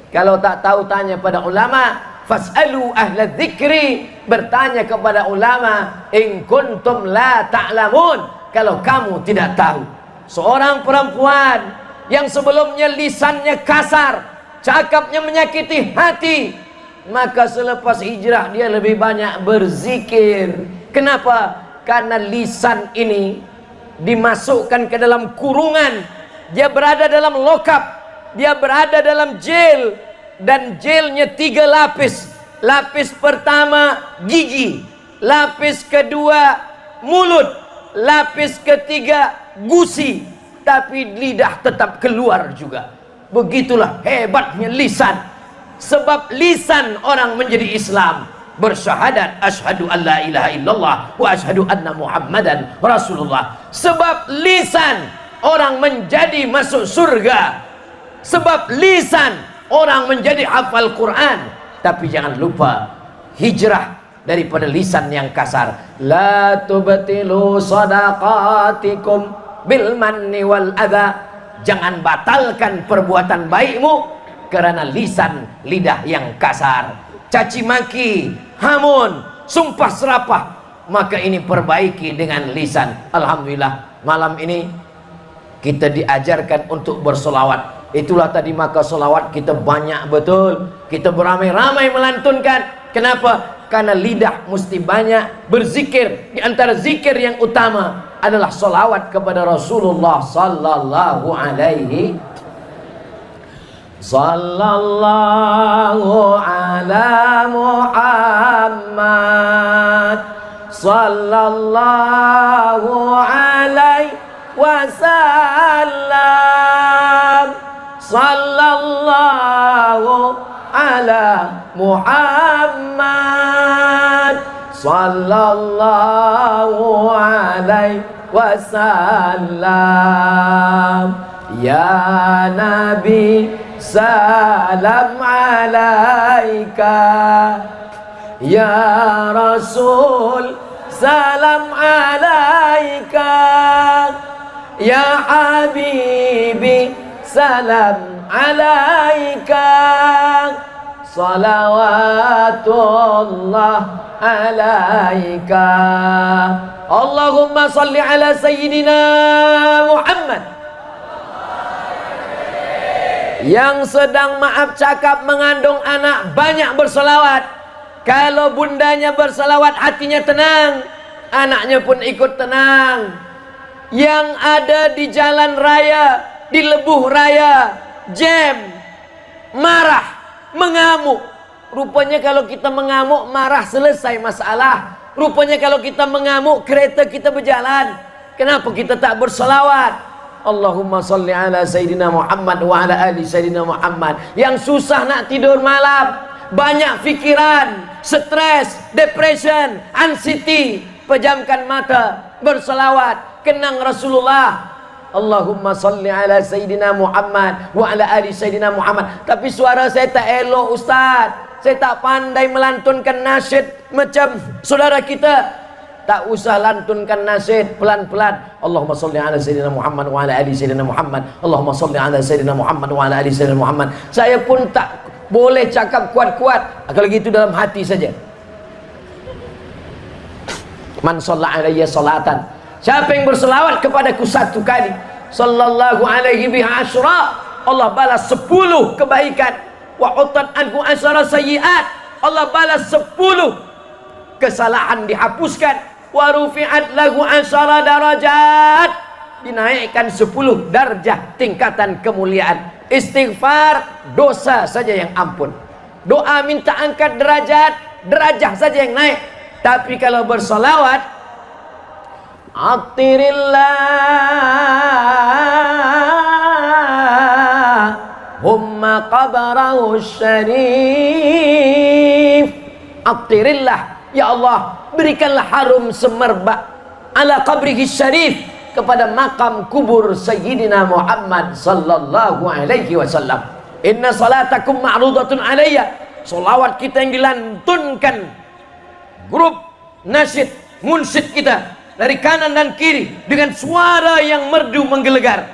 S1: Kalau tak tahu tanya pada ulama. Fas'alu ahla dzikri, bertanya kepada ulama. In kuntum la ta'lamun, kalau kamu tidak tahu. Seorang perempuan yang sebelumnya lisannya kasar, cakapnya menyakiti hati, maka selepas hijrah dia lebih banyak berzikir. Kenapa? Karena lisan ini dimasukkan ke dalam kurungan. Dia berada dalam lokap, dia berada dalam jail, dan jailnya 3 lapis. Lapis pertama gigi, lapis kedua mulut, lapis ketiga gusi, tapi lidah tetap keluar juga. Begitulah hebatnya lisan. Sebab lisan orang menjadi Islam, bersyahadat asyhadu an la ilaha illallah wa asyhadu anna muhammadan rasulullah. Sebab lisan orang menjadi masuk surga. Sebab lisan orang menjadi hafal Quran. Tapi jangan lupa hijrah daripada lisan yang kasar. La tubtilu sadaqatikum bil manni wal adha. Jangan batalkan perbuatan baikmu karena lisan lidah yang kasar. Caci maki, hamun, sumpah serapah, maka ini perbaiki dengan lisan. Alhamdulillah, malam ini kita diajarkan untuk bersolawat. Itulah tadi, maka solawat kita banyak betul. Kita beramai-ramai melantunkan. Kenapa? Karena lidah mesti banyak berzikir. Di antara zikir yang utama adalah solawat kepada Rasulullah sallallahu alaihi sallallahu ala Muhammad sallallahu alaihi wasallam sallallahu ala Muhammad sallallahu alaihi wasallam. Ya Nabi salam alaika, ya Rasul salam alaika, ya Habibi salam alaika, salawatullah alaika. Allahumma salli ala Sayyidina Muhammad. Yang sedang maaf cakap mengandung anak banyak berselawat. Kalau bundanya berselawat hatinya tenang, anaknya pun ikut tenang. Yang ada di jalan raya, di lebuh raya, jam, marah, mengamuk. Rupanya kalau kita mengamuk, marah, selesai masalah. Rupanya kalau kita mengamuk, kereta kita berjalan. Kenapa kita tak berselawat? Allahumma salli ala Sayyidina Muhammad wa ala ali Sayyidina Muhammad. Yang susah nak tidur malam, banyak fikiran, stres, depression, anxiety, pejamkan mata, berselawat, kenang Rasulullah. Allahumma salli ala Sayyidina Muhammad wa ala ali Sayyidina Muhammad. Tapi suara saya tak elok Ustaz, saya tak pandai melantunkan nasyid macam saudara kita. Tak usah lantunkan nasyid, pelan-pelan. Allahumma salli ala Sayyidina Muhammad wa ala ali Sayyidina Muhammad. Allahumma salli ala Sayyidina Muhammad wa ala ali Sayyidina Muhammad. Saya pun tak boleh cakap kuat-kuat. Kalau gitu dalam hati saja. Man shalla alayya salatan, siapa yang berselawat kepadaku 1 kali, sallallahu alaihi biha asyra, Allah balas 10 kebaikan. Wa utat anhu asyara sayyiat, Allah balas 10 kesalahan dihapuskan. Wa rufi'at lahu asyara darajat, dinaikkan 10 darjah tingkatan kemuliaan. Istighfar, dosa saja yang ampun. Doa minta angkat derajat, derajat saja yang naik. Tapi kalau bersolawat, Humma qabarahu syarif. Attirillah, ya Allah, berikanlah harum semerbak ala qabrihi syarif, kepada makam kubur Sayyidina Muhammad sallallahu alaihi wasallam. Inna salatakum ma'rudatun alayya. Solawat kita yang dilantunkan grup nasyid munsyid kita dari kanan dan kiri dengan suara yang merdu menggelegar,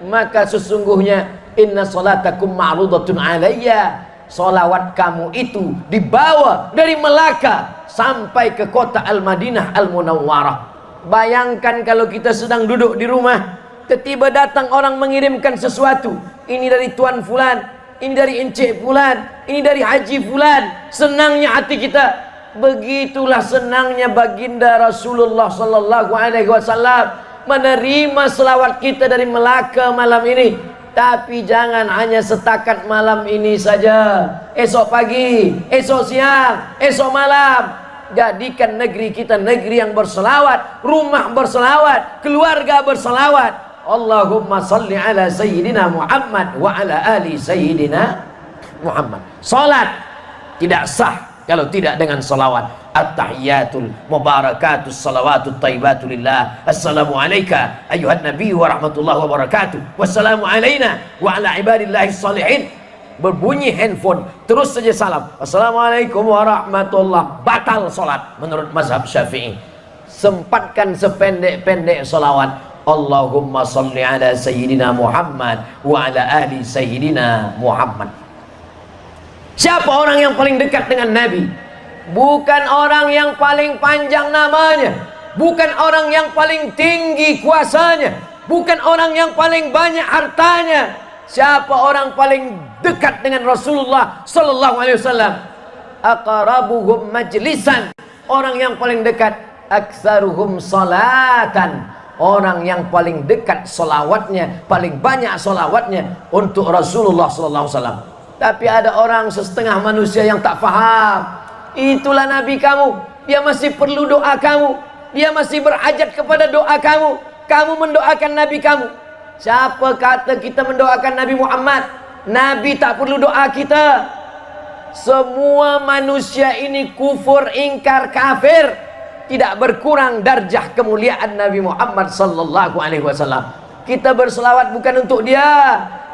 S1: maka sesungguhnya inna salatakum ma'rudatun alayya, solawat kamu itu dibawa dari Melaka sampai ke kota Al-Madinah Al-Munawwarah. Bayangkan kalau kita sedang duduk di rumah, tiba-tiba datang orang mengirimkan sesuatu, ini dari Tuan Fulan, ini dari Encik Fulan, ini dari Haji Fulan. Senangnya hati kita. Begitulah senangnya baginda Rasulullah sallallahu alaihi wasallam menerima selawat kita dari Melaka malam ini. Tapi jangan hanya setakat malam ini saja, esok pagi, esok siang, esok malam. Jadikan negeri kita negeri yang berselawat, rumah berselawat, keluarga berselawat. Allahumma salli ala Sayyidina Muhammad wa ala ali Sayyidina Muhammad. Salat tidak sah kalau tidak dengan salawat. At-tahiyyatul mubarakatus salawatut thayyibatu lillah. Assalamu alayka ayuhan nabi wa rahmatullahi wa barakatuh. Wassalamu alayna wa ala ibadillahi salihin. Berbunyi handphone, terus saja salam, assalamualaikum warahmatullah, batal solat menurut mazhab Syafi'i. Sempatkan sependek-pendek solawat, Allahumma salli ala Sayyidina Muhammad wa ala ali Sayyidina Muhammad. Siapa orang yang paling dekat dengan Nabi? Bukan orang yang paling panjang namanya, bukan orang yang paling tinggi kuasanya, bukan orang yang paling banyak hartanya. Siapa orang paling dekat dengan Rasulullah sallallahu alaihi wasallam? Aqrabuhum majlisan, orang yang paling dekat. Aktsaruhum salatan, orang yang paling dekat salawatnya, paling banyak salawatnya untuk Rasulullah sallallahu alaihi wasallam. Tapi ada orang setengah manusia yang tak faham. Itulah Nabi kamu, dia masih perlu doa kamu, dia masih berhajat kepada doa kamu. Kamu mendoakan Nabi kamu. Siapa kata kita mendoakan Nabi Muhammad? Nabi tak perlu doa kita. Semua manusia ini kufur, ingkar, kafir, tidak berkurang darjah kemuliaan Nabi Muhammad sallallahu alaihi wasallam. Kita berselawat bukan untuk dia.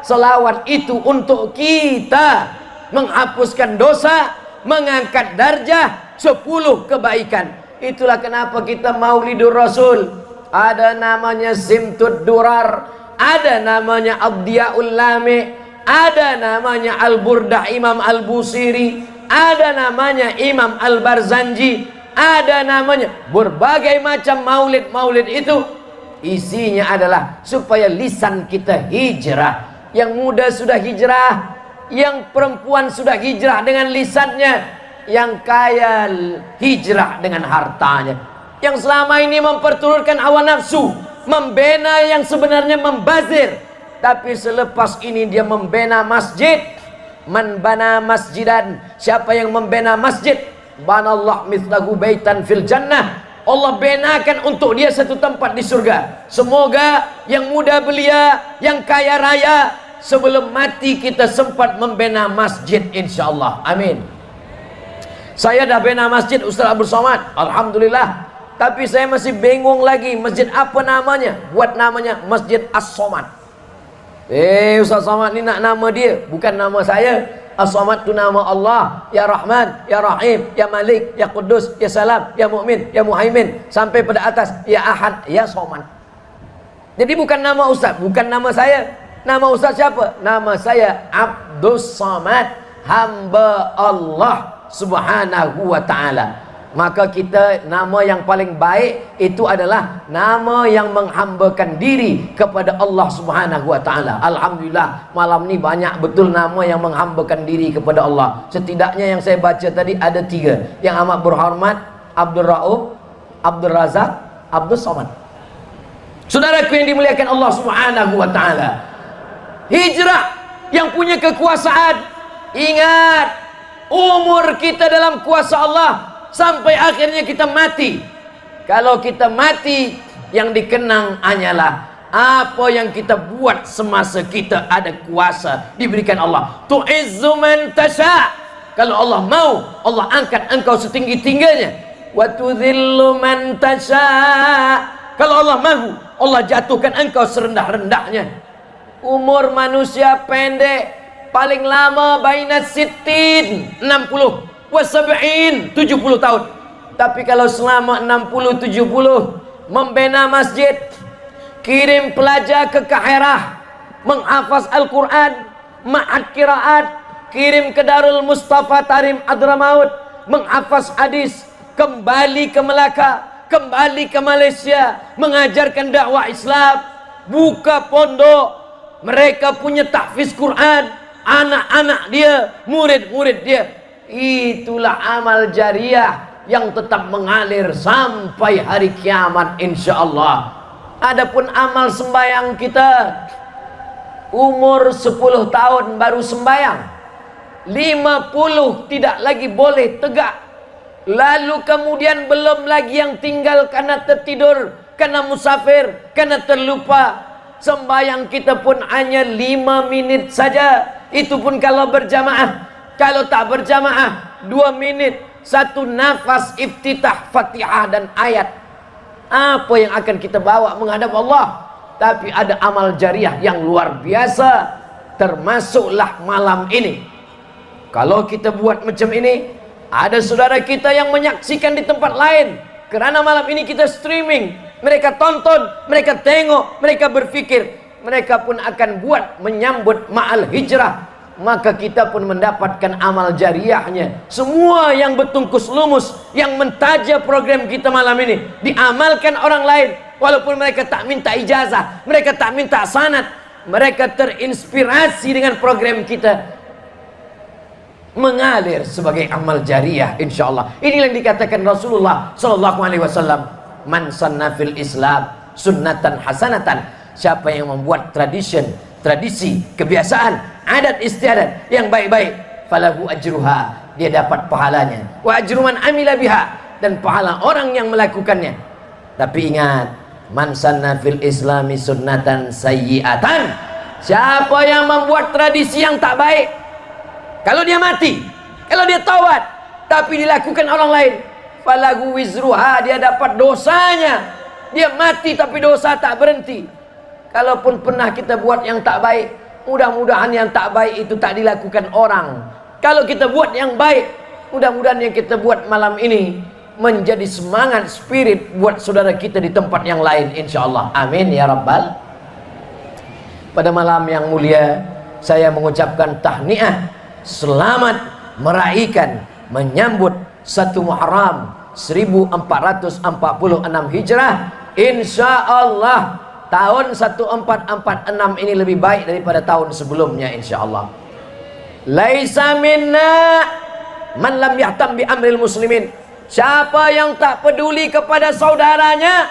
S1: Selawat itu untuk kita menghapuskan dosa, mengangkat darjah 10 kebaikan. Itulah kenapa kita Maulidur Rasul. Ada namanya Simtud Durar, ada namanya Abdiyaul Lami, ada namanya Al-Burdah Imam Al-Busiri, ada namanya Imam Al-Barzanji, ada namanya berbagai macam maulid-maulid. Itu isinya adalah supaya lisan kita hijrah. Yang muda sudah hijrah, yang perempuan sudah hijrah dengan lisannya, yang kaya hijrah dengan hartanya. Yang selama ini memperturutkan hawa nafsu, membina yang sebenarnya membazir, tapi selepas ini dia membina masjid. Man bana masjidan, siapa yang membina masjid, banallah mithlahu baitan fil jannah, Allah benakan untuk dia satu tempat di surga. Semoga yang muda belia, yang kaya raya, sebelum mati kita sempat membina masjid, insyaallah. Amin. Saya dah bina masjid, Ustaz Abdul Somad, alhamdulillah. Tapi saya masih bingung lagi masjid apa namanya. Buat namanya Masjid As-Somad. Ustaz Somad ni nak nama dia, bukan nama saya. As-Somad tu nama Allah. Ya Rahman, Ya Rahim, Ya Malik, Ya Quddus, Ya Salam, Ya Mu'min, Ya Muhaimin, sampai pada atas Ya Ahad, Ya Somad. Jadi bukan nama Ustaz, bukan nama saya. Nama Ustaz siapa? Nama saya Abdul Somad, hamba Allah Subhanahu wa ta'ala. Maka kita, nama yang paling baik itu adalah nama yang menghambakan diri kepada Allah Subhanahu wa ta'ala. Alhamdulillah malam ni banyak betul nama yang menghambakan diri kepada Allah. Setidaknya yang saya baca tadi ada 3. Yang amat berhormat Abdul Rauf, Abdul Razak, Abdul Somad. Saudaraku yang dimuliakan Allah Subhanahu wa ta'ala, hijrah yang punya kekuasaan. Ingat, umur kita dalam kuasa Allah sampai akhirnya kita mati. Kalau kita mati yang dikenang hanyalah apa yang kita buat semasa kita ada kuasa diberikan Allah. Tu'izzu man tasha, kalau Allah mau, Allah angkat engkau setinggi-tingginya. Wa tudhillu man tasha, kalau Allah mahu, Allah jatuhkan engkau serendah-rendahnya. Umur manusia pendek, paling lama baina sittin 60 wa sab'in 70 tahun. Tapi kalau selama 60 70 membina masjid, kirim pelajar ke Kairah menghafaz Al-Quran, ma'ad qiraat, kirim ke Darul Mustafa Tarim Adramaut menghafaz hadis, kembali ke Melaka, kembali ke Malaysia mengajarkan dakwah Islam, buka pondok. Mereka punya tahfiz Quran, anak-anak dia, murid-murid dia. Itulah amal jariah yang tetap mengalir sampai hari kiamat insyaallah. Adapun amal sembahyang kita, umur 10 tahun baru sembahyang, 50 tidak lagi boleh tegak, lalu kemudian belum lagi yang tinggal karena tertidur, karena musafir, karena terlupa. Sembahyang kita pun hanya 5 menit saja, itu pun kalau berjamaah. Kalau tak berjamaah 2 menit, 1 nafas iftitah Fatihah dan ayat. Apa yang akan kita bawa menghadap Allah? Tapi ada amal jariah yang luar biasa, termasuklah malam ini. Kalau kita buat macam ini, ada saudara kita yang menyaksikan di tempat lain, karena malam ini kita streaming. Mereka tonton, mereka tengok, mereka berfikir, mereka pun akan buat menyambut ma'al hijrah. Maka kita pun mendapatkan amal jariahnya. Semua yang bertungkus lumus, yang mentaja program kita malam ini, diamalkan orang lain. Walaupun mereka tak minta ijazah, mereka tak minta sanad, mereka terinspirasi dengan program kita, mengalir sebagai amal jariah insyaallah. Inilah yang dikatakan Rasulullah sallallahu alaihi wasallam, man sanna fil Islam sunnatan hasanatan, siapa yang membuat tradisi, kebiasaan, adat istiadat yang baik-baik, falahu ajruha, dia dapat pahalanya, wa ajru man amila biha, dan pahala orang yang melakukannya. Tapi ingat, man sanna fil Islami sunnatan sayyi'atan, siapa yang membuat tradisi yang tak baik, kalau dia mati, kalau dia taubat tapi dilakukan orang lain, falahu wizruha, dia dapat dosanya. Dia mati tapi dosa tak berhenti. Kalaupun pernah kita buat yang tak baik, mudah-mudahan yang tak baik itu tak dilakukan orang. Kalau kita buat yang baik, mudah-mudahan yang kita buat malam ini menjadi semangat, spirit buat saudara kita di tempat yang lain insyaallah. Amin ya rabbal. Pada malam yang mulia, saya mengucapkan tahniah, selamat meraihkan, menyambut 1 Muharram 1446 Hijrah. Insyaallah tahun 1446 ini lebih baik daripada tahun sebelumnya insyaallah. Laisa minna man lam yahtam bi amril muslimin, siapa yang tak peduli kepada saudaranya,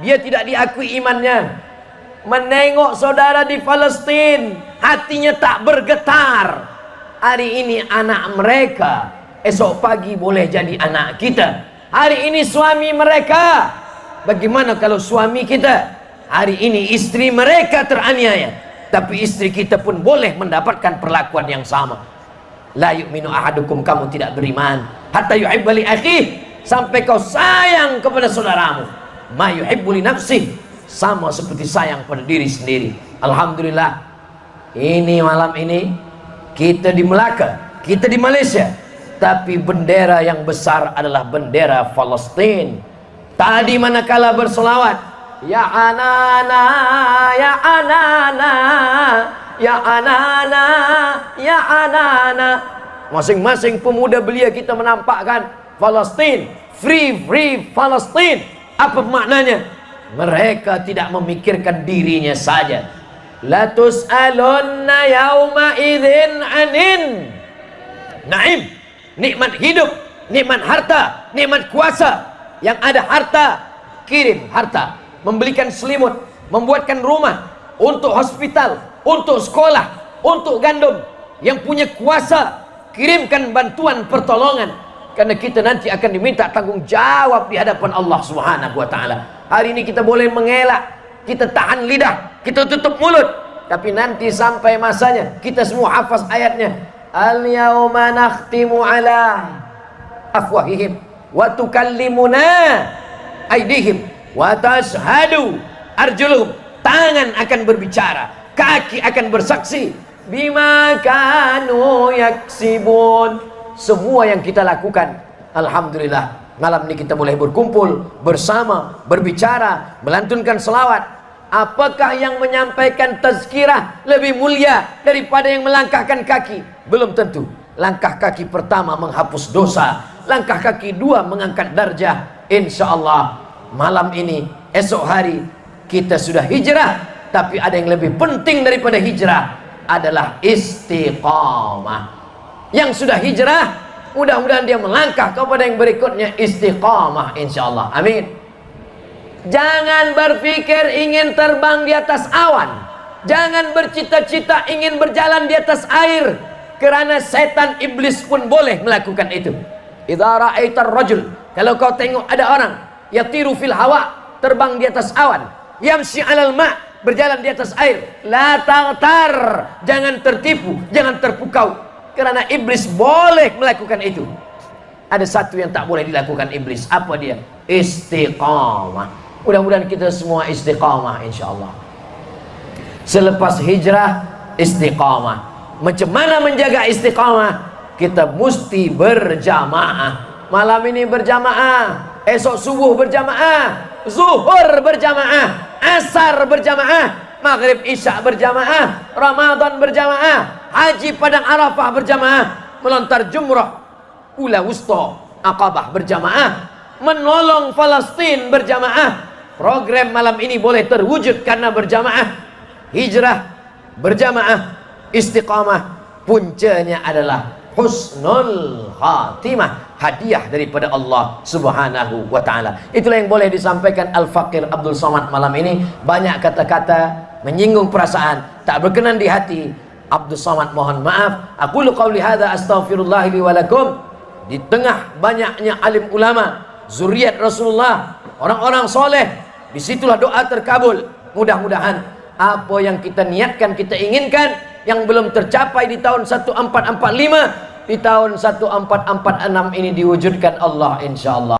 S1: dia tidak diakui imannya. Menengok saudara di Palestin, hatinya tak bergetar. Hari ini anak mereka, esok pagi boleh jadi anak kita. Hari ini suami mereka, bagaimana kalau suami kita? Hari ini istri mereka teraniaya, tapi istri kita pun boleh mendapatkan perlakuan yang sama. La yu'minu ahadukum, kamu tidak beriman hatta yuhibba li akhihi, sampai kau sayang kepada saudaramu ma yuhibbu li nafsihi, sama seperti sayang pada diri sendiri. Alhamdulillah, ini malam ini kita di Melaka, kita di Malaysia, tapi bendera yang besar adalah bendera Palestin. Tadi manakala berselawat, ya anana, ya anana, ya anana, ya anana, masing-masing pemuda belia kita menampakkan Palestin, free Palestin. Apa maknanya? Mereka tidak memikirkan dirinya saja. La tus'alunna yauma idzin anin naim, nikmat hidup, nikmat harta, nikmat kuasa. Yang ada harta, kirim harta, membelikan selimut, membuatkan rumah, untuk hospital, untuk sekolah, untuk gandum. Yang punya kuasa, kirimkan bantuan pertolongan, karena kita nanti akan diminta tanggung jawab di hadapan Allah Subhanahu wa ta'ala. Hari ini kita boleh mengelak, kita tahan lidah, kita tutup mulut, tapi nanti sampai masanya kita semua hafaz ayatnya. Al-yawma nakhtimu ala afwahihim wa tukallimuna aydihim wa tashhadu arjuluhum. Tangan akan berbicara, kaki akan bersaksi, bima kanu yaksibun. Semua yang kita lakukan, alhamdulillah, malam ini kita boleh berkumpul bersama, berbicara, melantunkan selawat. Apakah yang menyampaikan tazkirah lebih mulia daripada yang melangkahkan kaki? Belum tentu. Langkah kaki pertama menghapus dosa, langkah kaki dua mengangkat darjah. Insya Allah malam ini, esok hari kita sudah hijrah, tapi ada yang lebih penting daripada hijrah adalah istiqamah. Yang sudah hijrah, mudah-mudahan dia melangkah kepada yang berikutnya, istiqamah insyaallah. Amin. Jangan berpikir ingin terbang di atas awan, jangan bercita-cita ingin berjalan di atas air, kerana setan iblis pun boleh melakukan itu. Idza ra'aitar rajul, kalau kau tengok ada orang yatiru fil hawa, terbang di atas awan, yamshi 'alal ma', berjalan di atas air, la taghtar, jangan tertipu, jangan terpukau, karena iblis boleh melakukan itu. Ada satu yang tak boleh dilakukan iblis. Apa dia? Istiqamah. Mudah-mudahan kita semua istiqamah insyaallah. Selepas hijrah, istiqamah. Macam mana menjaga istiqamah? Kita mesti berjamaah. Malam ini berjamaah, esok subuh berjamaah, zuhur berjamaah, asar berjamaah, maghrib isya berjamaah, Ramadan berjamaah, haji padang Arafah berjamaah, melontar jumrah ula wusta Aqabah berjamaah, menolong Palestin berjamaah. Program malam ini boleh terwujud karena berjamaah. Hijrah berjamaah, istiqamah, puncanya adalah husnul khatimah, hadiah daripada Allah Subhanahu wa taala. Itulah yang boleh disampaikan Al-Faqir Abdul Somad malam ini. Banyak kata-kata menyinggung perasaan, tak berkenan di hati. Abdul Somad mohon maaf. Aqulu qauli hadza astaghfirullah li wa lakum. Di tengah banyaknya alim ulama, zuriat Rasulullah, orang-orang soleh, disitulah doa terkabul. Mudah-mudahan apa yang kita niatkan, kita inginkan, yang belum tercapai di tahun 1445, di tahun 1446 ini diwujudkan Allah insyaallah.